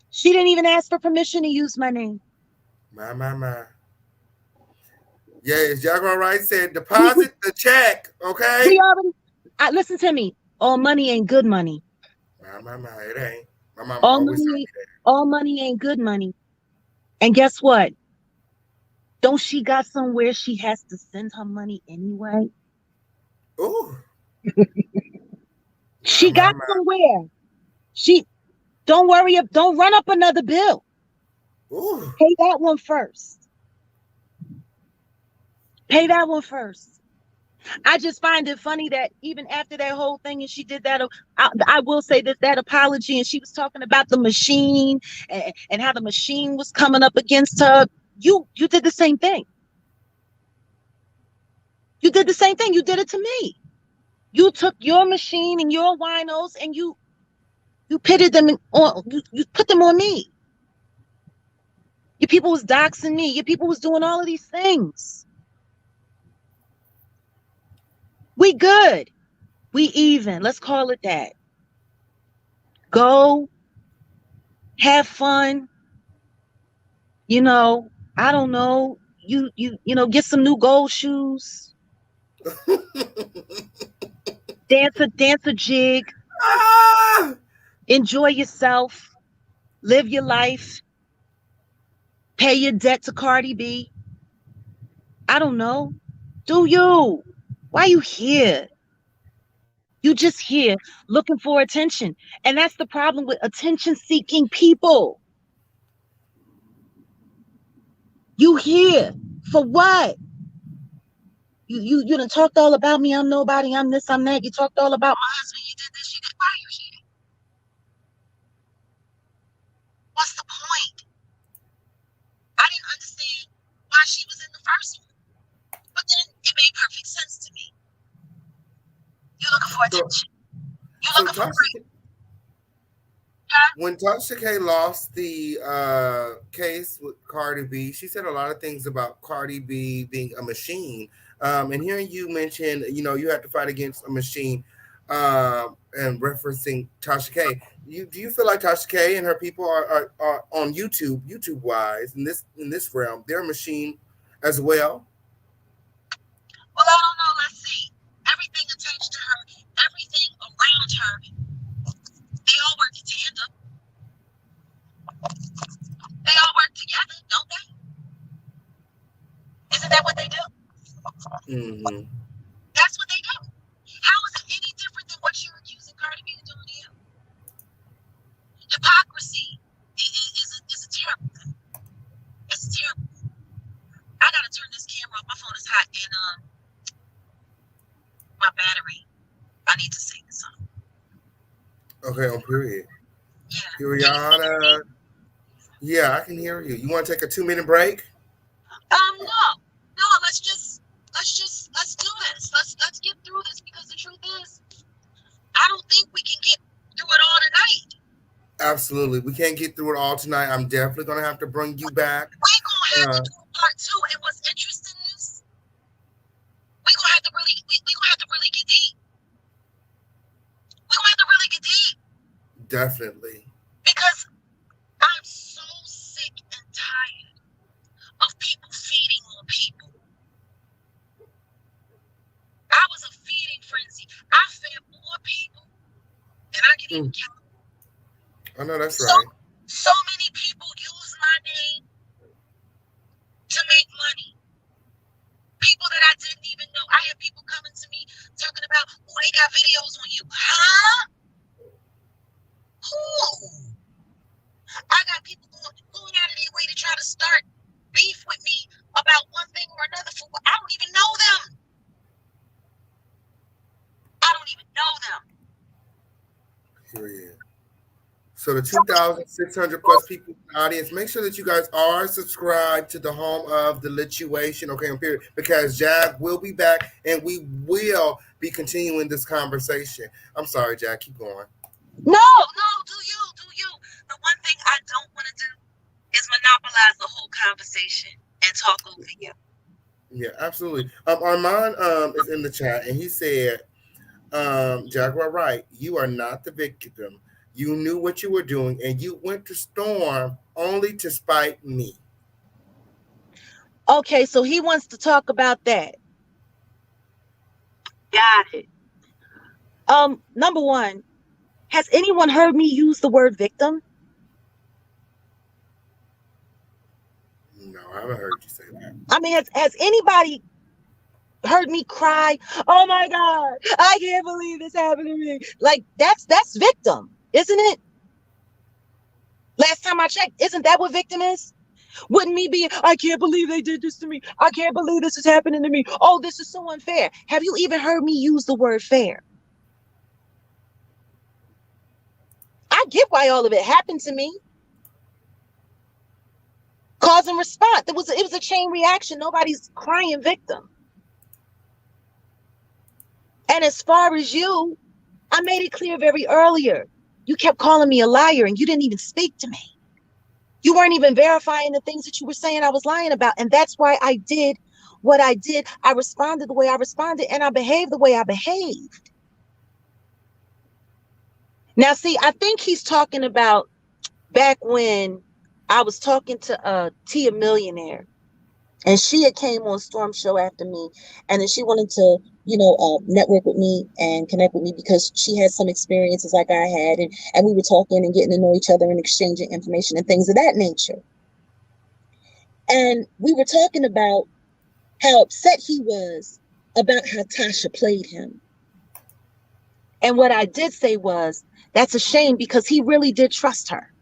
She didn't even ask for permission to use my name. My. Yes, Jaguar Wright said deposit the check, okay? We already, listen to me. All money ain't good money. My, it ain't. My mama always told me that. All money ain't good money. And guess what? Don't she got somewhere she has to send her money anyway? Ooh. She got somewhere. Don't worry, don't run up another bill. Ooh. Pay that one first. Pay that one first. I just find it funny that even after that whole thing, and she did that, I will say that apology, and she was talking about the machine and how the machine was coming up against her. You did the same thing. You did the same thing. You did it to me. You took your machine and your winos and you pitted them on, you put them on me. Your people was doxing me. Your people was doing all of these things. We good. We even. Let's call it that. Go. Have fun. I don't know. Get some new gold shoes. Dance a jig. Enjoy yourself. Live your life. Pay your debt to Cardi B. I don't know. Do you? Why are you here? You just here looking for attention. And that's the problem with attention-seeking people. You here for what? You done talked all about me. I'm nobody. I'm this. I'm that. You talked all about my husband. You did this. You did. Why are you here? What's the point? I didn't understand why she was in the first one. It made perfect sense to me. You're looking for attention. You're So looking for Tasha, Huh? when Tasha K lost the case with Cardi B, she said a lot of things about Cardi B being a machine. And hearing you mention, you have to fight against a machine, and referencing Tasha K, do you feel like Tasha K and her people are on YouTube wise in this realm, they're a machine as well? Well, I don't know. Let's see. Everything attached to her, everything around her, they all work in tandem. They all work together, don't they? Isn't that what they do? Mm-hmm. That's what they do. How is it any different than what you're accusing Cardi B of doing to you? Hypocrisy is a terrible thing. It's terrible. I gotta turn this camera off. My phone is hot and my battery. I need to sing this song. Okay, on period. Yeah. Rihanna. Yeah, I can hear you. You want to take a 2-minute break? No. Let's do this. Let's get through this because the truth is, I don't think we can get through it all tonight. Absolutely. We can't get through it all tonight. I'm definitely going to have to bring you back. We're gonna have to do part 2. And what's interesting is we're gonna have to really get deep. We're gonna have to really get deep. Definitely. Because I'm so sick and tired of people feeding on people. I was a feeding frenzy. I fed more people than I can even count. I know that's right. So many people use my name to make money. People that I didn't even know. I had people coming to me talking about, oh, they got videos on you. Huh? Who? I got people going out of their way to try to start beef with me about one thing or another. I don't even know them. I don't even know them. Period. So the 2,600 plus people in the audience, make sure that you guys are subscribed to the home of the lituation, okay, on period, because Jag will be back and we will be continuing this conversation. I'm sorry, Jag, keep going. No, do you. The one thing I don't want to do is monopolize the whole conversation and talk over you. Yeah, absolutely. Armand is in the chat and he said, Jaguar Wright, you are not the victim. You knew what you were doing and you went to storm only to spite me. Okay, so he wants to talk about that. Got it. Number one, has anyone heard me use the word victim? No, I haven't heard you say that. I mean, has anybody heard me cry? Oh my God, I can't believe this happened to me. Like that's victim, isn't it? Last time I checked, isn't that what victim is? Wouldn't me be, I can't believe they did this to me. I can't believe this is happening to me. Oh, this is so unfair. Have you even heard me use the word fair? I get why all of it happened to me. Cause and response. It was a chain reaction. Nobody's crying victim. And as far as you, I made it clear very earlier. You kept calling me a liar and you didn't even speak to me. You weren't even verifying the things that you were saying I was lying about. And that's why I did what I did. I responded the way I responded and I behaved the way I behaved. Now, see, I think he's talking about back when I was talking to Tia Millionaire. And she had came on Storm Show after me. And then she wanted to, network with me and connect with me because she had some experiences like I had. And we were talking and getting to know each other and exchanging information and things of that nature. And we were talking about how upset he was about how Tasha played him. And what I did say was, that's a shame because he really did trust her.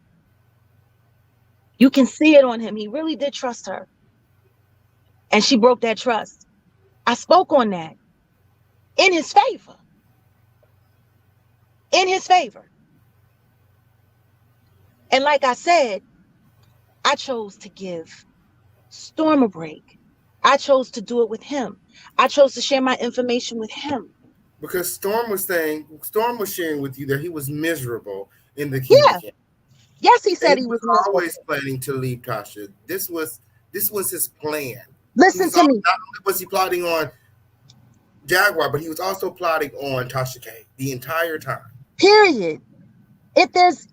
You can see it on him. He really did trust her. And she broke that trust. I spoke on that in his favor. In his favor. And like I said, I chose to give Storm a break. I chose to do it with him. I chose to share my information with him. Because Storm was sharing with you that he was miserable in the King Yeah. camp. Yes, he And said he he was was miserable. always planning to leave Tasha. This was his plan. Listen to me. Not only was he plotting on Jaguar, but he was also plotting on Tasha K the entire time. Period. If there's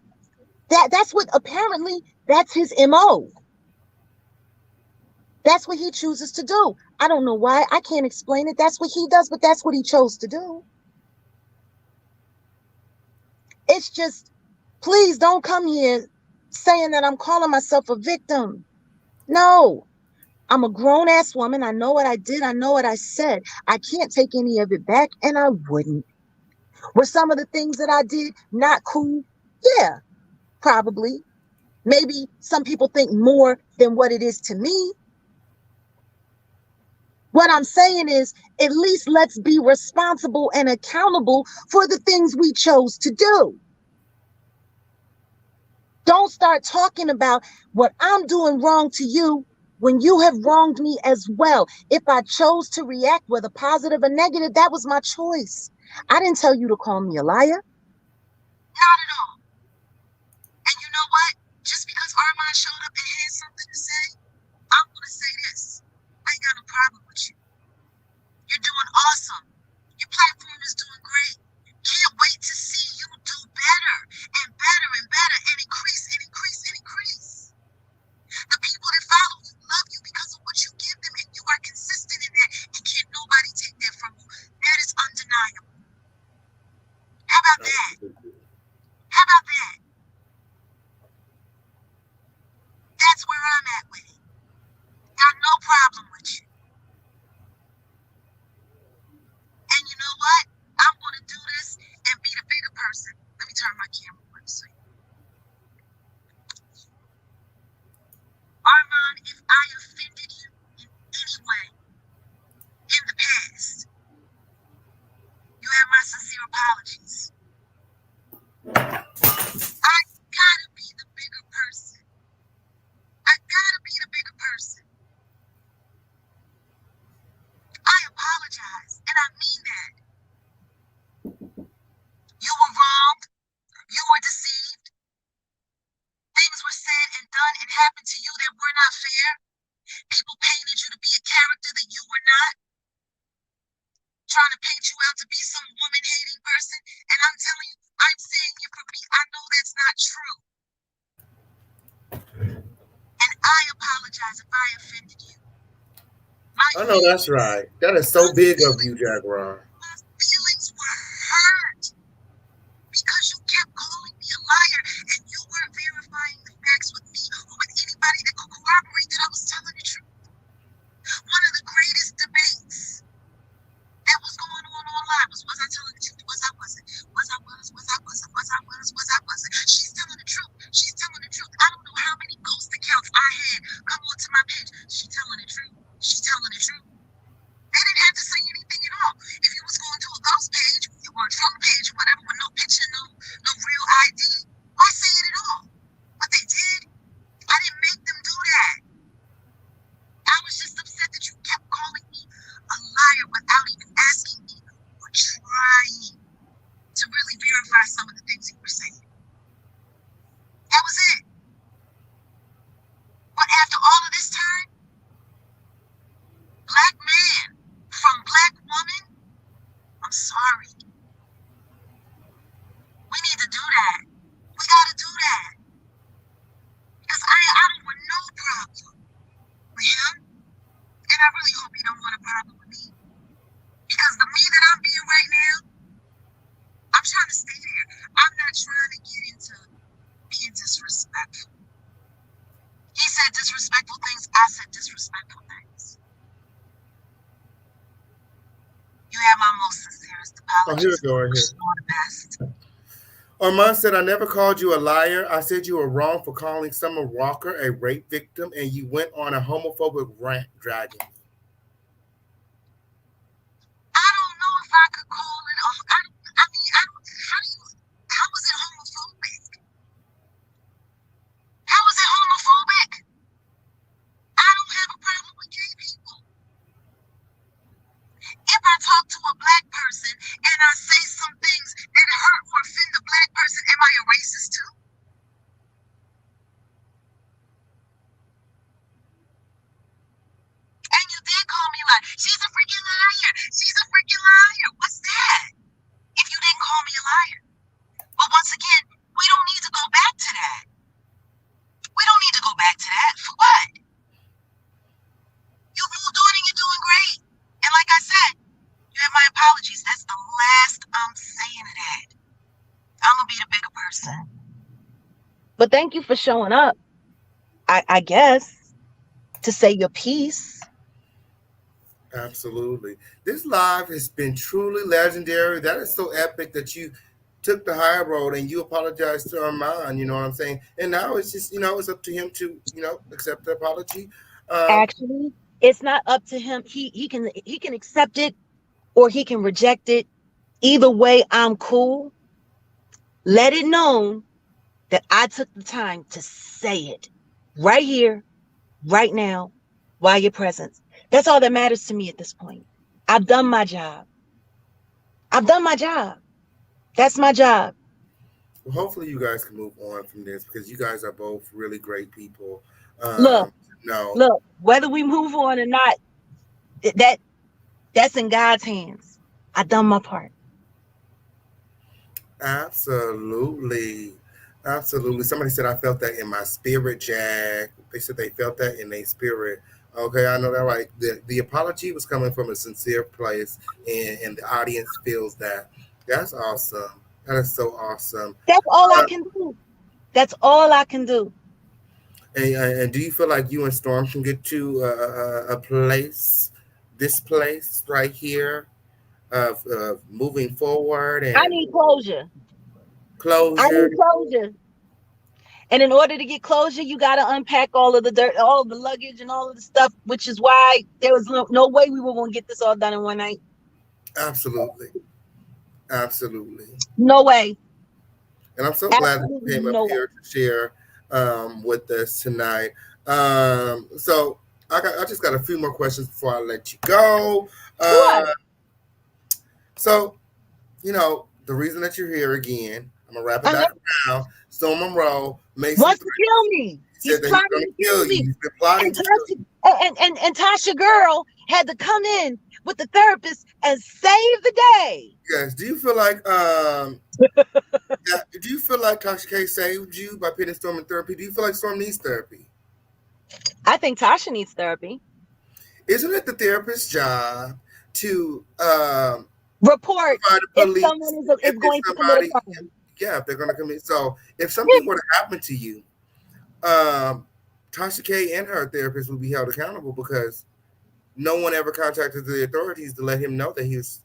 that's what apparently that's his MO. That's what he chooses to do. I don't know why. I can't explain it. That's what he does, but that's what he chose to do. It's just, please don't come here saying that I'm calling myself a victim. No, I'm a grown ass woman. I know what I did. I know what I said. I can't take any of it back, and I wouldn't. Were some of the things that I did not cool? Yeah, probably. Maybe some people think more than what it is to me. What I'm saying is, at least let's be responsible and accountable for the things we chose to do. Don't start talking about what I'm doing wrong to you when you have wronged me as well. If I chose to react, whether positive or negative, that was my choice. I didn't tell you to call me a liar. Not at all. And you know what? Just because Armand showed up and had something to say, I'm going to say this. I ain't got no problem with you. You're doing awesome. Your platform is doing great. Can't wait to see you do better and better and better and increase and increase and increase. The people that follow you love you because of what you give them, and you are consistent in that, and can't nobody take that from you. That is undeniable. How about that? How about that? That's where I'm at with it. Got no problem with you. And you know what? I'm going to do this and be the bigger person. Let me turn my camera on so you. Armand, if I offended you in any way in the past, you have my sincere apologies. I gotta be the bigger person. I gotta be the bigger person. I apologize, and I mean that. You were wronged. You were deceived. Things were said and done and happened to you that were not fair. People painted you to be a character that you were not, trying to paint you out to be some woman-hating person. And I'm telling you, I'm saying it for me. I know that's not true. And I apologize if I offended you. I know that's right. That is so big of you, Jaguar. My feelings were hurt because you kept calling me a liar and you weren't verifying the facts with me or with anybody that could corroborate that I was telling the truth. One of the greatest debates that was going on online was I telling the truth? Was I wasn't? Was I was? Was I wasn't? Was I was? Was I wasn't? She's telling the truth. She's telling the truth. I don't know how many ghost accounts I had come onto my page. She's telling the truth. She's telling the truth. They didn't have to say anything at all. If you was going to a ghost page or a troll page or whatever with no picture, no real ID, why say it at all? But they did. I didn't make them do that. I was just upset that you kept calling me a liar without even asking me or trying to really verify some of the things you were saying. That was it. But after all of this time, black man from black woman, I'm sorry. We need to do that. We gotta do that. Because I don't want no problem with him. And I really hope he don't want a problem with me. Because the me that I'm being right now, I'm trying to stay there. I'm not trying to get into being disrespectful. He said disrespectful things, I said disrespectful things. You have my most sincerest apologies. Oh, here we go, right here. All the best. Armand said, I never called you a liar. I said you were wrong for calling Summer Walker a rape victim, and you went on a homophobic rant dragging. I don't know if I could call it. How is it homophobic? How is it homophobic? I don't have a problem with gay people. liar. She's a freaking liar. She's a freaking liar. What's that? If you didn't call me a liar. But once again, we don't need to go back to that. We don't need to go back to that. For what? You moved on and you're doing great. And like I said, you have my apologies. That's the last I'm saying of that. I'm going to be the bigger person. But thank you for showing up, I guess, to say your piece. Absolutely. This live has been truly legendary. That is so epic that you took the high road and you apologized to Armand, you know what I'm saying? And now it's just, it's up to him to, accept the apology. Actually, it's not up to him. He can accept it or he can reject it. Either way, I'm cool. Let it known that I took the time to say it right here, right now, while you're present. That's all that matters to me at this point. I've done my job. I've done my job. That's my job. Well, hopefully you guys can move on from this because you guys are both really great people. Look, whether we move on or not, that's in God's hands. I've done my part. Absolutely. Absolutely. Somebody said I felt that in my spirit, Jag. They said they felt that in their spirit. Okay, I know that right. The apology was coming from a sincere place, and the audience feels that. That's awesome. That is so awesome. That's all I can do. That's all I can do. And do you feel like you and Storm can get to a place, this place right here, of moving forward? And I need closure. I need closure. And in order to get closure, you got to unpack all of the dirt, all of the luggage and all of the stuff, which is why there was no way we were going to get this all done in one night. Absolutely. Absolutely. No way. And I'm so glad that you came up here to share with us tonight. So I just got a few more questions before I let you go. So, the reason that you're here again, I'm going to wrap it back around. Storm MONROE wants to kill me. He's plotting to kill me. He's been plotting and Tasha girl had to come in with the therapist and save the day. Yes. Do you feel like Tasha K saved you by putting Storm in therapy? Do you feel like Storm needs therapy? I think Tasha needs therapy. Isn't it the therapist's job to report if someone is going to commit a crime? Yeah, if they're going to commit. So if something were to happen to you, Tasha K and her therapist would be held accountable because no one ever contacted the authorities to let him know that he was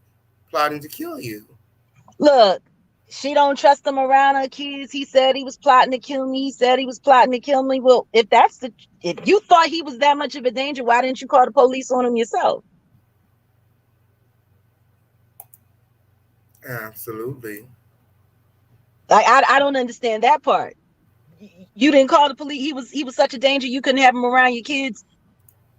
plotting to kill you. Look, she don't trust him around her kids. He said he was plotting to kill me. He said he was plotting to kill me. Well, if you thought he was that much of a danger, why didn't you call the police on him yourself? Absolutely. Like I don't understand that part. You didn't call the police. He was such a danger. You couldn't have him around your kids.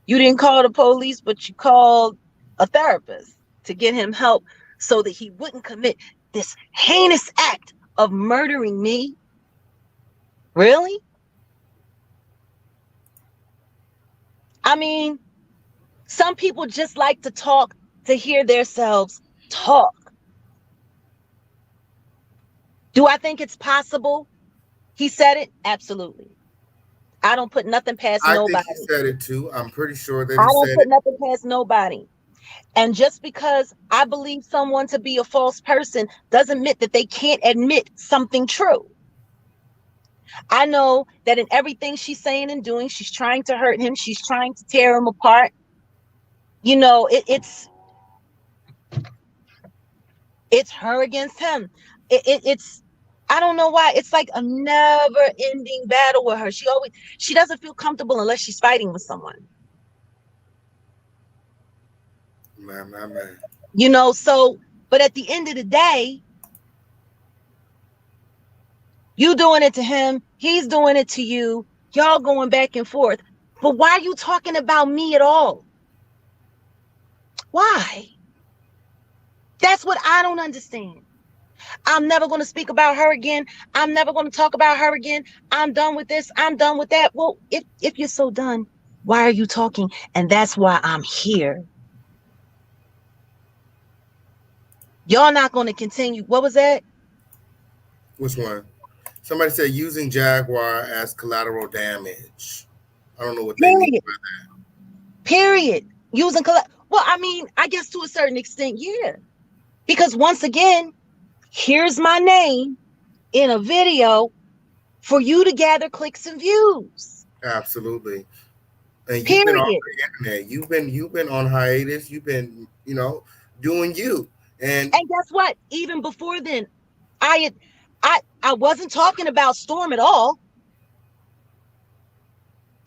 You didn't call the police, but you called a therapist to get him help so that he wouldn't commit this heinous act of murdering me. Really? I mean, some people just like to talk to hear themselves talk. Do I think it's possible? He said it? Absolutely. I don't put nothing past nobody. I think he said it too. I'm pretty sure that I don't put nothing past nobody. And just because I believe someone to be a false person doesn't mean that they can't admit something true. I know that in everything she's saying and doing, she's trying to hurt him. She's trying to tear him apart. It's her against him. It's I don't know why. It's like a never-ending battle with her. She doesn't feel comfortable unless she's fighting with someone. Man. But at the end of the day, you doing it to him, he's doing it to you, y'all going back and forth. But why are you talking about me at all? Why? That's what I don't understand. I'm never going to speak about her again. I'm never going to talk about her again. I'm done with this. I'm done with that. Well, if you're so done, why are you talking? And that's why I'm here. Y'all not going to continue. What was that? Which one? Somebody said using Jaguar as collateral damage. I don't know what they mean Period. by that. Period. Using well, I mean, I guess to a certain extent, yeah. Because once again, here's my name in a video for you to gather clicks and views. Absolutely. And you've been off Period. the internet. You've been on hiatus. You've been, doing you. And And guess what? Even before then, I wasn't talking about Storm at all.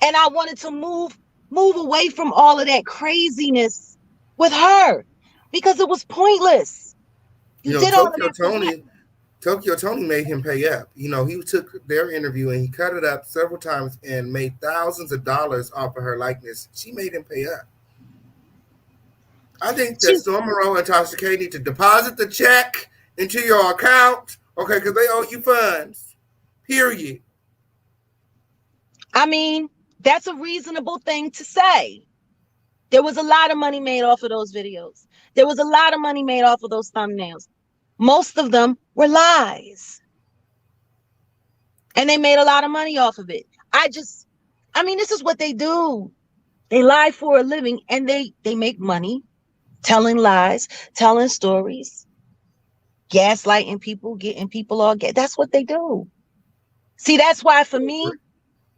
And I wanted to move away from all of that craziness with her because it was pointless. You did all of that. Tokyo Tony made him pay up. He took their interview and he cut it up several times and made thousands of dollars off of her likeness. She made him pay up. I think that Storm Monroe and Tasha K need to deposit the check into your account, okay, because they owe you funds. Period. I mean, that's a reasonable thing to say. There was a lot of money made off of those videos. There was a lot of money made off of those thumbnails. Most of them were lies. And they made a lot of money off of it. This is what they do. They lie for a living and they make money telling lies, telling stories, gaslighting people, getting people all that's what they do. See, that's why for me,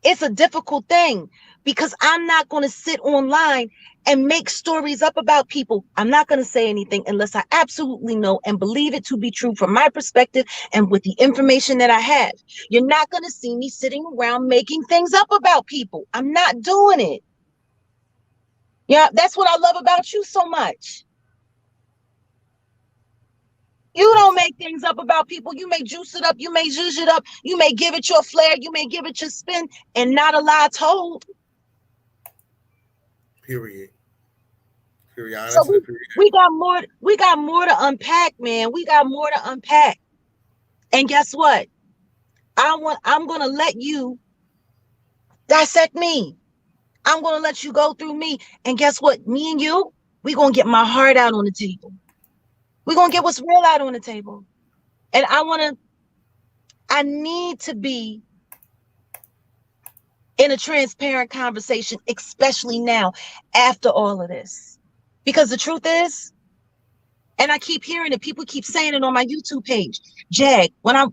it's a difficult thing because I'm not going to sit online and make stories up about people. I'm not going to say anything unless I absolutely know and believe it to be true from my perspective and with the information that I have. You're not going to see me sitting around making things up about people. I'm not doing it. Yeah, that's what I love about you so much. You don't make things up about people. You may juice it up. You may zhuzh it up. You may give it your flair. You may give it your spin and not a lie told. Period. So we got more to unpack, man. We got more to unpack. And guess what? I'm going to let you dissect me. I'm going to let you go through me. And guess what? Me and you, we're going to get my heart out on the table. We're going to get what's real out on the table. And I need to be in a transparent conversation, especially now after all of this. Because the truth is, and I keep hearing it, people keep saying it on my YouTube page. Jag, when I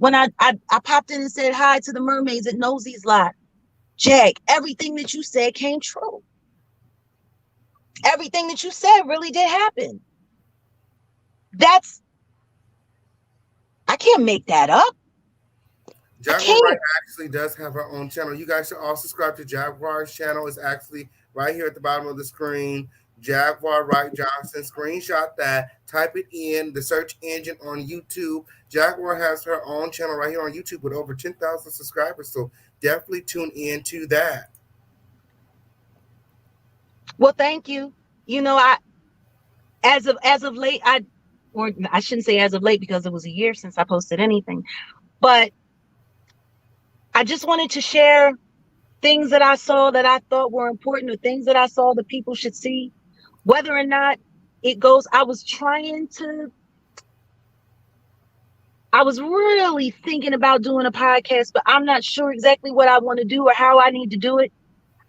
popped in and said hi to the mermaids at Nosey's lot, Jag, everything that you said came true. Everything that you said really did happen. I can't make that up. Jaguar Wright actually does have her own channel. You guys should all subscribe to Jaguar's channel. It's actually right here at the bottom of the screen. Jaguar Wright Johnson. Screenshot that. Type it in the search engine on YouTube. Jaguar has her own channel right here on YouTube with over 10,000 subscribers. So definitely tune in to that. Well, thank you. As of late, I shouldn't say as of late because it was a year since I posted anything, but I just wanted to share things that I saw that I thought were important or things that I saw that people should see, whether or not it goes. I was really thinking about doing a podcast, but I'm not sure exactly what I want to do or how I need to do it.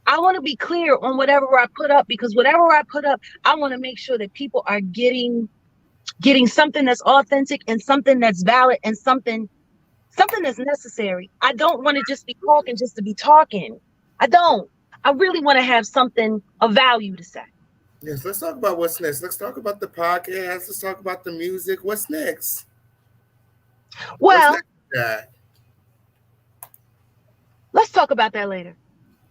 I want to be clear on whatever I put up, because whatever I put up, I want to make sure that people are getting something that's authentic and something that's valid and something that's necessary. I don't want to just be talking just to be talking. I don't. I really want to have something of value to say. Yes, let's talk about what's next. Let's talk about the podcast. Let's talk about the music. What's next? Well, let's talk about that later.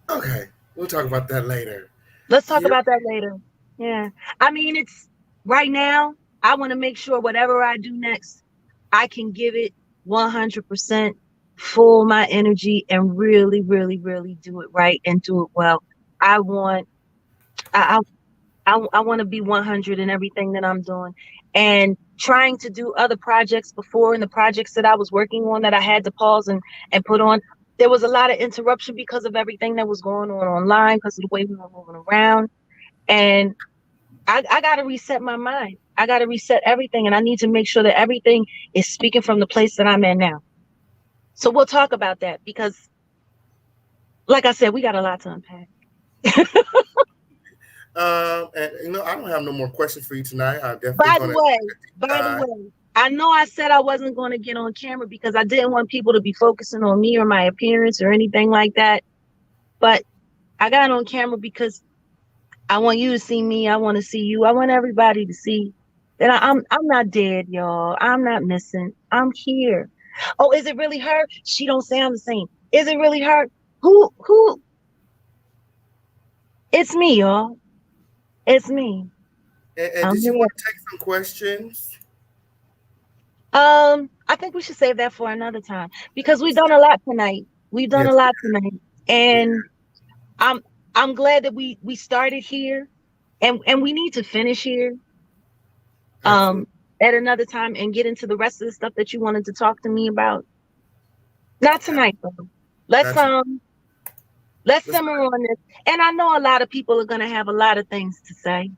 Okay, we'll talk about that later. Let's talk about that later. Yeah. I mean, it's right now, I want to make sure whatever I do next, I can give it 100% full my energy and really, really, really do it right and do it well. I want to be 100 in everything that I'm doing, and trying to do other projects before, and the projects that I was working on that I had to pause and put on. There was a lot of interruption because of everything that was going on online, because of the way we were moving around. And I got to reset my mind. I got to reset everything, and I need to make sure that everything is speaking from the place that I'm in now. So we'll talk about that because, like I said, we got a lot to unpack. And I don't have no more questions for you tonight. I'm definitely By the gonna way, I know I said I wasn't going to get on camera because I didn't want people to be focusing on me or my appearance or anything like that. But I got on camera because I want you to see me. I want to see you. I want everybody to see that I'm not dead, y'all. I'm not missing. I'm here. Oh, is it really her? She don't sound the same. Is it really her? Who? It's me, y'all. It's me. And I'm did you here. want to take some questions? I think we should save that for another time because we've done a lot tonight. We've done a Yes. lot tonight, and I'm I'm glad that we started here, and we need to finish here. Absolutely. At another time and get into the rest of the stuff that you wanted to talk to me about. Not tonight, though. Let's Absolutely. let's Let's- simmer on this. And I know a lot of people are gonna have a lot of things to say.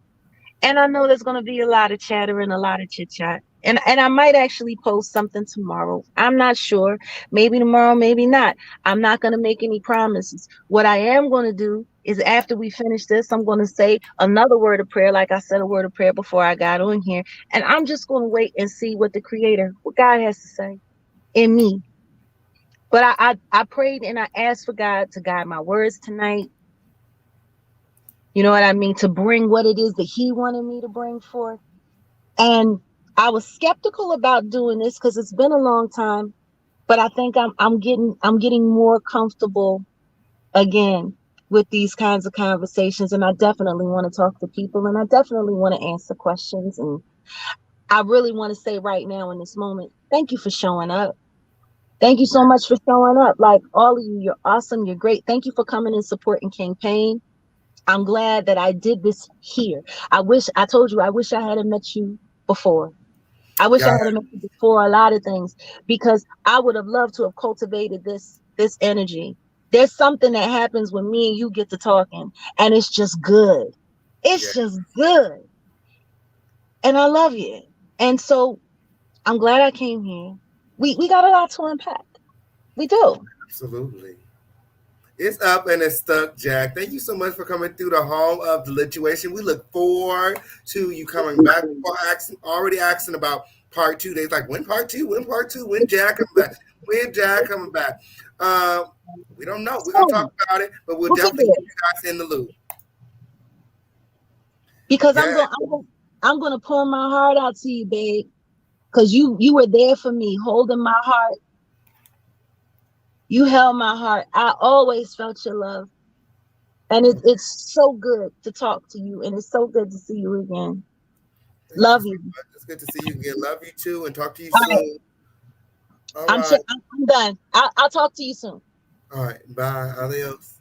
And I know there's gonna be a lot of chatter and a lot of chit chat. And I might actually post something tomorrow. I'm not sure. Maybe tomorrow, maybe not. I'm not gonna make any promises. What I am gonna do is after we finish this, I'm gonna say another word of prayer, like I said a word of prayer before I got on here. And I'm just gonna wait and see what the creator, what God has to say in me. But I prayed and I asked for God to guide my words tonight. You know what I mean? To bring what it is that He wanted me to bring forth. And I was skeptical about doing this because it's been a long time, but I think I'm getting more comfortable again with these kinds of conversations. And I definitely want to talk to people, and I definitely want to answer questions. And I really want to say right now in this moment, thank you for showing up. Thank you so much for showing up. Like all of you, you're awesome. You're great. Thank you for coming and supporting King Pain. I'm glad that I did this here. I told you, I wish I had met you before. I wish I Yeah, had met you before a lot of things because I would have loved to have cultivated this energy. There's something that happens when me and you get to talking, and it's just good. yeah, It's just good. And I love you. And so I'm glad I came here. We got a lot to unpack. We do. absolutely. It's up and it's stuck, Jack. Thank you so much for coming through the home of the lituation. We look forward to you coming back. People already asking about part two. They're like, when part two? When part two? When Jack coming back? When Jack coming back? We don't know. We're gonna So, talk about it, but we'll look at definitely this. keep you guys in the loop. Because Yeah, I'm gonna pour my heart out to you, babe. Because you were there for me, holding my heart. You held my heart. I always felt your love. And it's so good to talk to you, and it's so good to see you again. thank you Love so you. much. It's good to see you again. Love you too, and talk to you All right, soon. All right. I'm done. I'll talk to you soon. All right. Bye. Adios.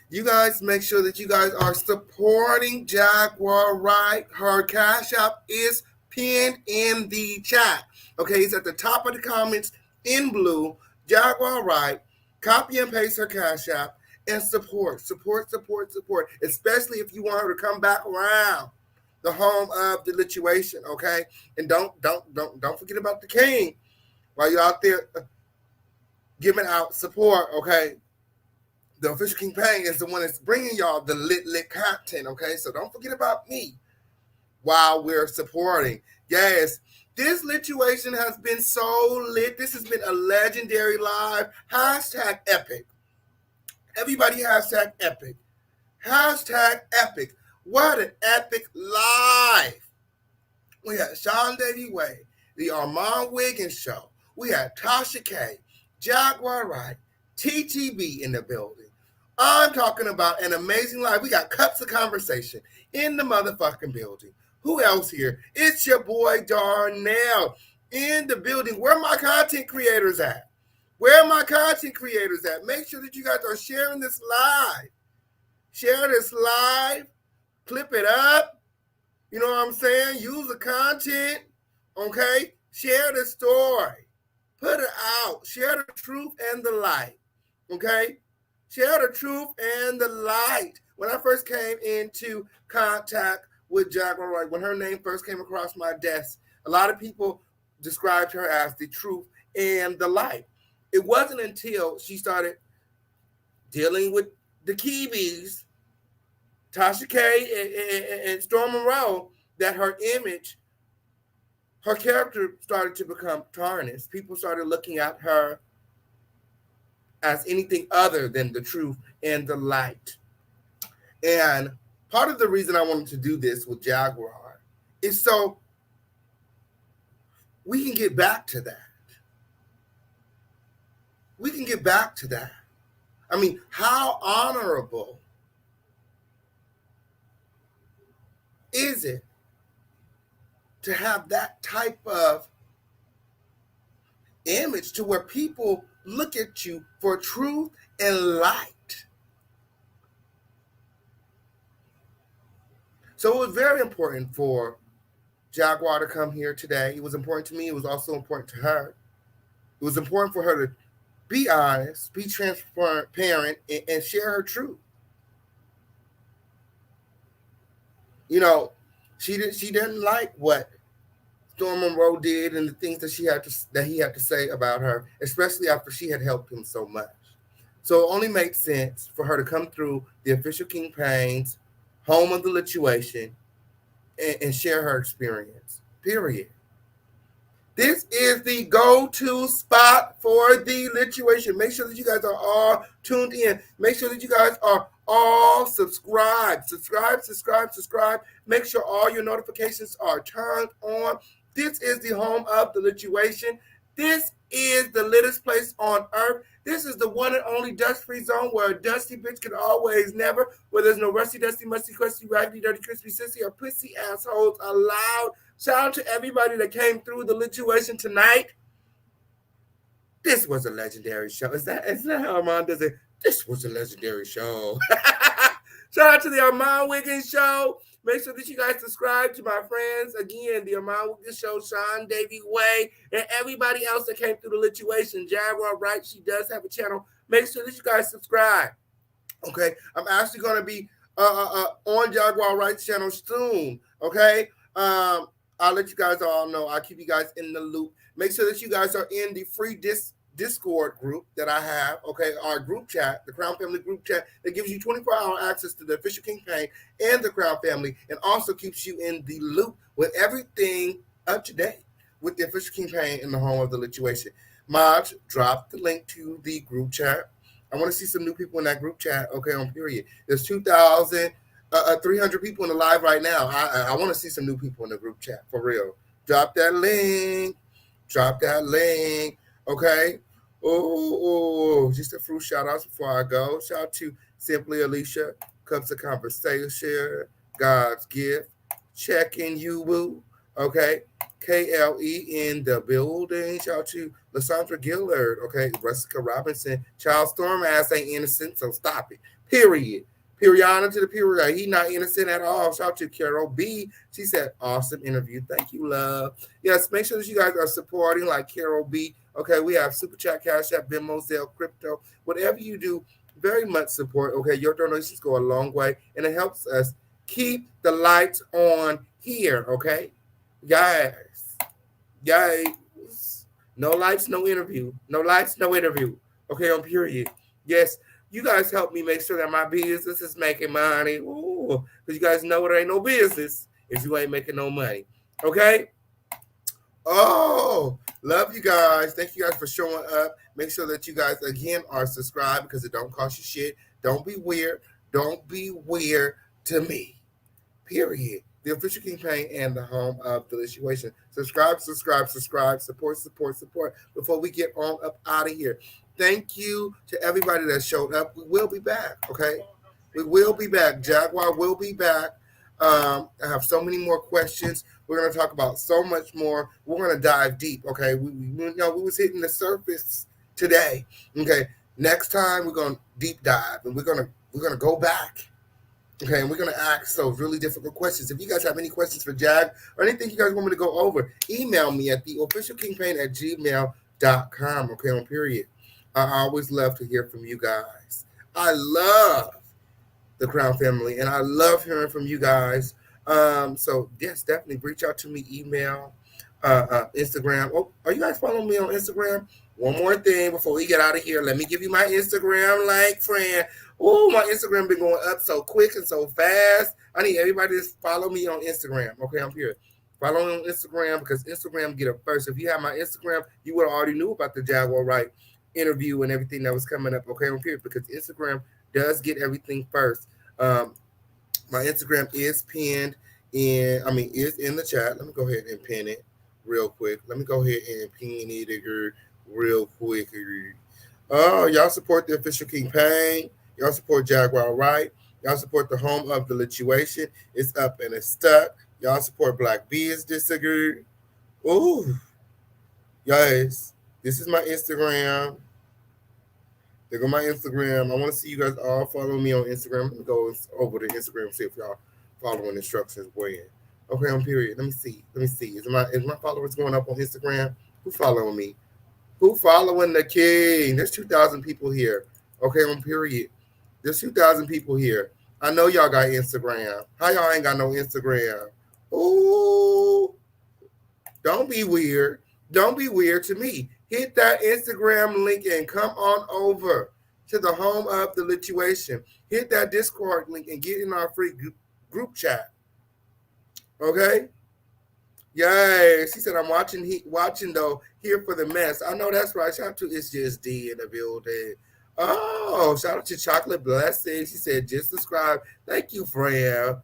You guys make sure that you guys are supporting Jaguar Wright. Her cash app is pinned in the chat. Okay, it's at the top of the comments in blue. Jaguar Wright. Copy and paste her cash app and support. Especially if you want her to come back around the home of the lituation. Okay, and don't forget about the king while you're out there giving out support. Okay, the official King Pang is the one that's bringing y'all the lit content, okay? So don't forget about me while we're supporting. Yes, this lituation has been so lit. This has been a legendary live. Hashtag epic. Everybody hashtag epic. Hashtag epic. What an epic live. We had Sean Davy Way, the Armand Wiggins Show. We had Tasha K, Jaguar Wright, TTB in the building. I'm talking about an amazing live. We got Cups of Conversation in the motherfucking building. Who else here? It's your boy Darnell in the building. Where are my content creators at? Where are my content creators at? Make sure that you guys are sharing this live. Share this live. Clip it up. You know what I'm saying? Use the content, okay? Share the story. Put it out. Share the truth and the light, okay? Share the truth and the light. When I first came into contact with Jaguar Wright. When her name first came across my desk, a lot of people described her as the truth and the light. It wasn't until she started dealing with the Kiwis, Tasha K and Storm Monroe, that her image, her character started to become tarnished. People started looking at her as anything other than the truth and the light. And part of the reason I wanted to do this with Jaguar is so we can get back to that. We can get back to that. I mean, how honorable is it to have that type of image to where people look at you for truth and light? So it was very important for Jaguar to come here today. It was important to me. It was also important to her. It was important for her to be honest, be transparent, and share her truth. You know, she didn't like what Storm Monroe did and the things that he had to say about her, especially after she had helped him so much. So it only made sense for her to come through the official King Payne's home of the lituation and share her experience. Period. This is the go-to spot for the lituation. Make sure that you guys are all tuned in. Make sure that you guys are all subscribed. Subscribe. Make sure all your notifications are turned on. This is the home of the lituation. This is the littest place on earth. This is the one and only dust-free zone where a dusty bitch can always never, where there's no rusty, dusty, musty, crusty, raggedy, dirty, crispy, sissy, or pussy assholes allowed. Shout out to everybody that came through the lituation tonight. This was a legendary show. Is that how Armand does it? This was a legendary show. Shout out to the Armand Wiggins Show. Make sure that you guys subscribe to my friends. Again, the Armand Wiggins Show, Sean Davey Way, and everybody else that came through the lituation. Jaguar Wright, she does have a channel. Make sure that you guys subscribe. Okay, I'm actually going to be on Jaguar Wright's channel soon. Okay, I'll let you guys all know. I'll keep you guys in the loop. Make sure that you guys are in the free Discord group that I have, okay, our group chat, the Crown Family group chat that gives you 24-hour access to the official King Payne and the Crown Family, and also keeps you in the loop with everything up to date with the official King Payne and the home of the lituation. Mods, drop the link to the group chat. I want to see some new people in that group chat, okay, on period. There's 2,300 people in the live right now. I want to see some new people in the group chat, for real. Drop that link. Okay. Oh, just a few shout outs before I go. Shout out to Simply Alicia, Cups of Conversation, God's Gift, Checking You Woo. Okay. KLE in the building. Shout out to Lysandra Gillard. Okay. Jessica Robinson. Child Storm ass ain't innocent, so stop it. Period. Periana to the period. He not innocent at all. Shout out to Carol B. She said, awesome interview. Thank you, love. Yes, make sure that you guys are supporting like Carol B. Okay, we have Super Chat, Cash App, Venmo, Zelle, Crypto. Whatever you do, very much support. Okay, your donations go a long way, and it helps us keep the lights on here. Okay, guys. No lights, no interview. No lights, no interview. Okay, on period. Yes. You guys help me make sure that my business is making money. Ooh, because you guys know it ain't no business if you ain't making no money. Okay? Oh, love you guys. Thank you guys for showing up. Make sure that you guys, again, are subscribed because it don't cost you shit. Don't be weird. Don't be weird to me. Period. The official King Payne and the home of the lituation. Subscribe. Support before we get on up out of here. Thank you to everybody that showed up. We will be back, okay? We will be back. Jaguar will be back. I have so many more questions. We're going to talk about so much more. We're going to dive deep, okay? We was hitting the surface today, okay? Next time we're going to deep dive, and we're going to go back. Okay, and we're going to ask those really difficult questions. If you guys have any questions for Jag or anything you guys want me to go over, email me at theofficialkingpayne@gmail.com, okay, on period. I always love to hear from you guys. I love the Crown Family, and I love hearing from you guys. So yes, definitely reach out to me, email, Instagram. Oh, are you guys following me on Instagram? One more thing before we get out of here. Let me give you my Instagram like friend. Oh, my Instagram been going up so quick and so fast. I need everybody to follow me on Instagram. Okay, I'm here. Follow me on Instagram because Instagram get up first. If you have my Instagram, you would have already knew about the Jaguar Wright interview and everything that was coming up. Okay, I'm here because Instagram does get everything first. My Instagram is pinned is in the chat. Let me go ahead and pin it real quick. Let me go ahead and pin it real quick. Oh, y'all support the official campaign. Y'all support Jaguar Wright. Y'all support the home of the lituation. It's up and it's stuck. Y'all support Black business. Ooh, guys, this is my Instagram. There go my Instagram. I want to see you guys all follow me on Instagram. Let me go over to Instagram and see if y'all following instructions when. Okay, on period. Let me see. Is my followers going up on Instagram? Who following me? Who following the king? There's 2,000 people here. Okay, on period. There's 2,000 people here. I know y'all got Instagram. How y'all ain't got no Instagram? Ooh. Don't be weird. Don't be weird to me. Hit that Instagram link and come on over to the home of the lituation. Hit that Discord link and get in our free group chat. Okay? Yay. She said, I'm watching though, here for the mess. I know that's right. Shout out to It's Just D in the building. Oh, shout out to Chocolate Blessing. She said, just subscribe. Thank you, Freya.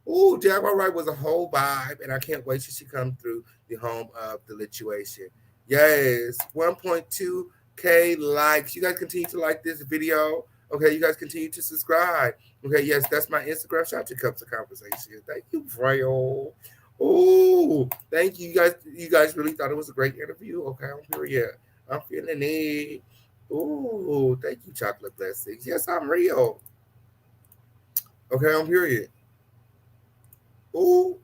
Ooh, Jaguar Wright was a whole vibe, and I can't wait till she comes through the home of the lituation. Yes, 1.2K likes. You guys continue to like this video. Okay, you guys continue to subscribe. Okay, yes, that's my Instagram. Shout out to Cups of Conversation. Thank you, Freya. Ooh, thank you. You guys really thought it was a great interview. Okay, I'm here. I'm feeling it. Ooh, thank you, Chocolate Blessings. Yes, I'm real. Okay, I'm period. Ooh.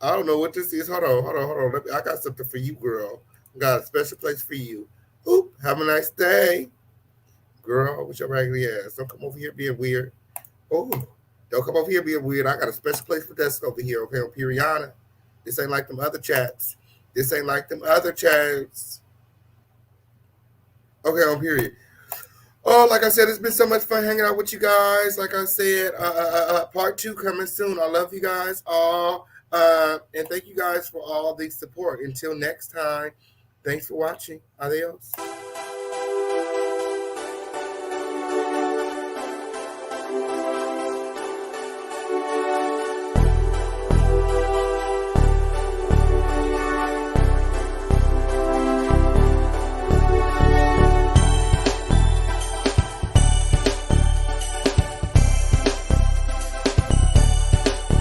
I don't know what this is. Hold on. I got something for you, girl. I got a special place for you. Ooh, have a nice day. Girl, with your raggedy ass. Don't come over here being weird. Ooh, don't come over here being weird. I got a special place for desk over here, okay, on Piriana. This ain't like them other chats. Okay, on period. Oh, like I said, it's been so much fun hanging out with you guys. Like I said, part 2 coming soon. I love you guys all. And thank you guys for all the support. Until next time, thanks for watching. Adios.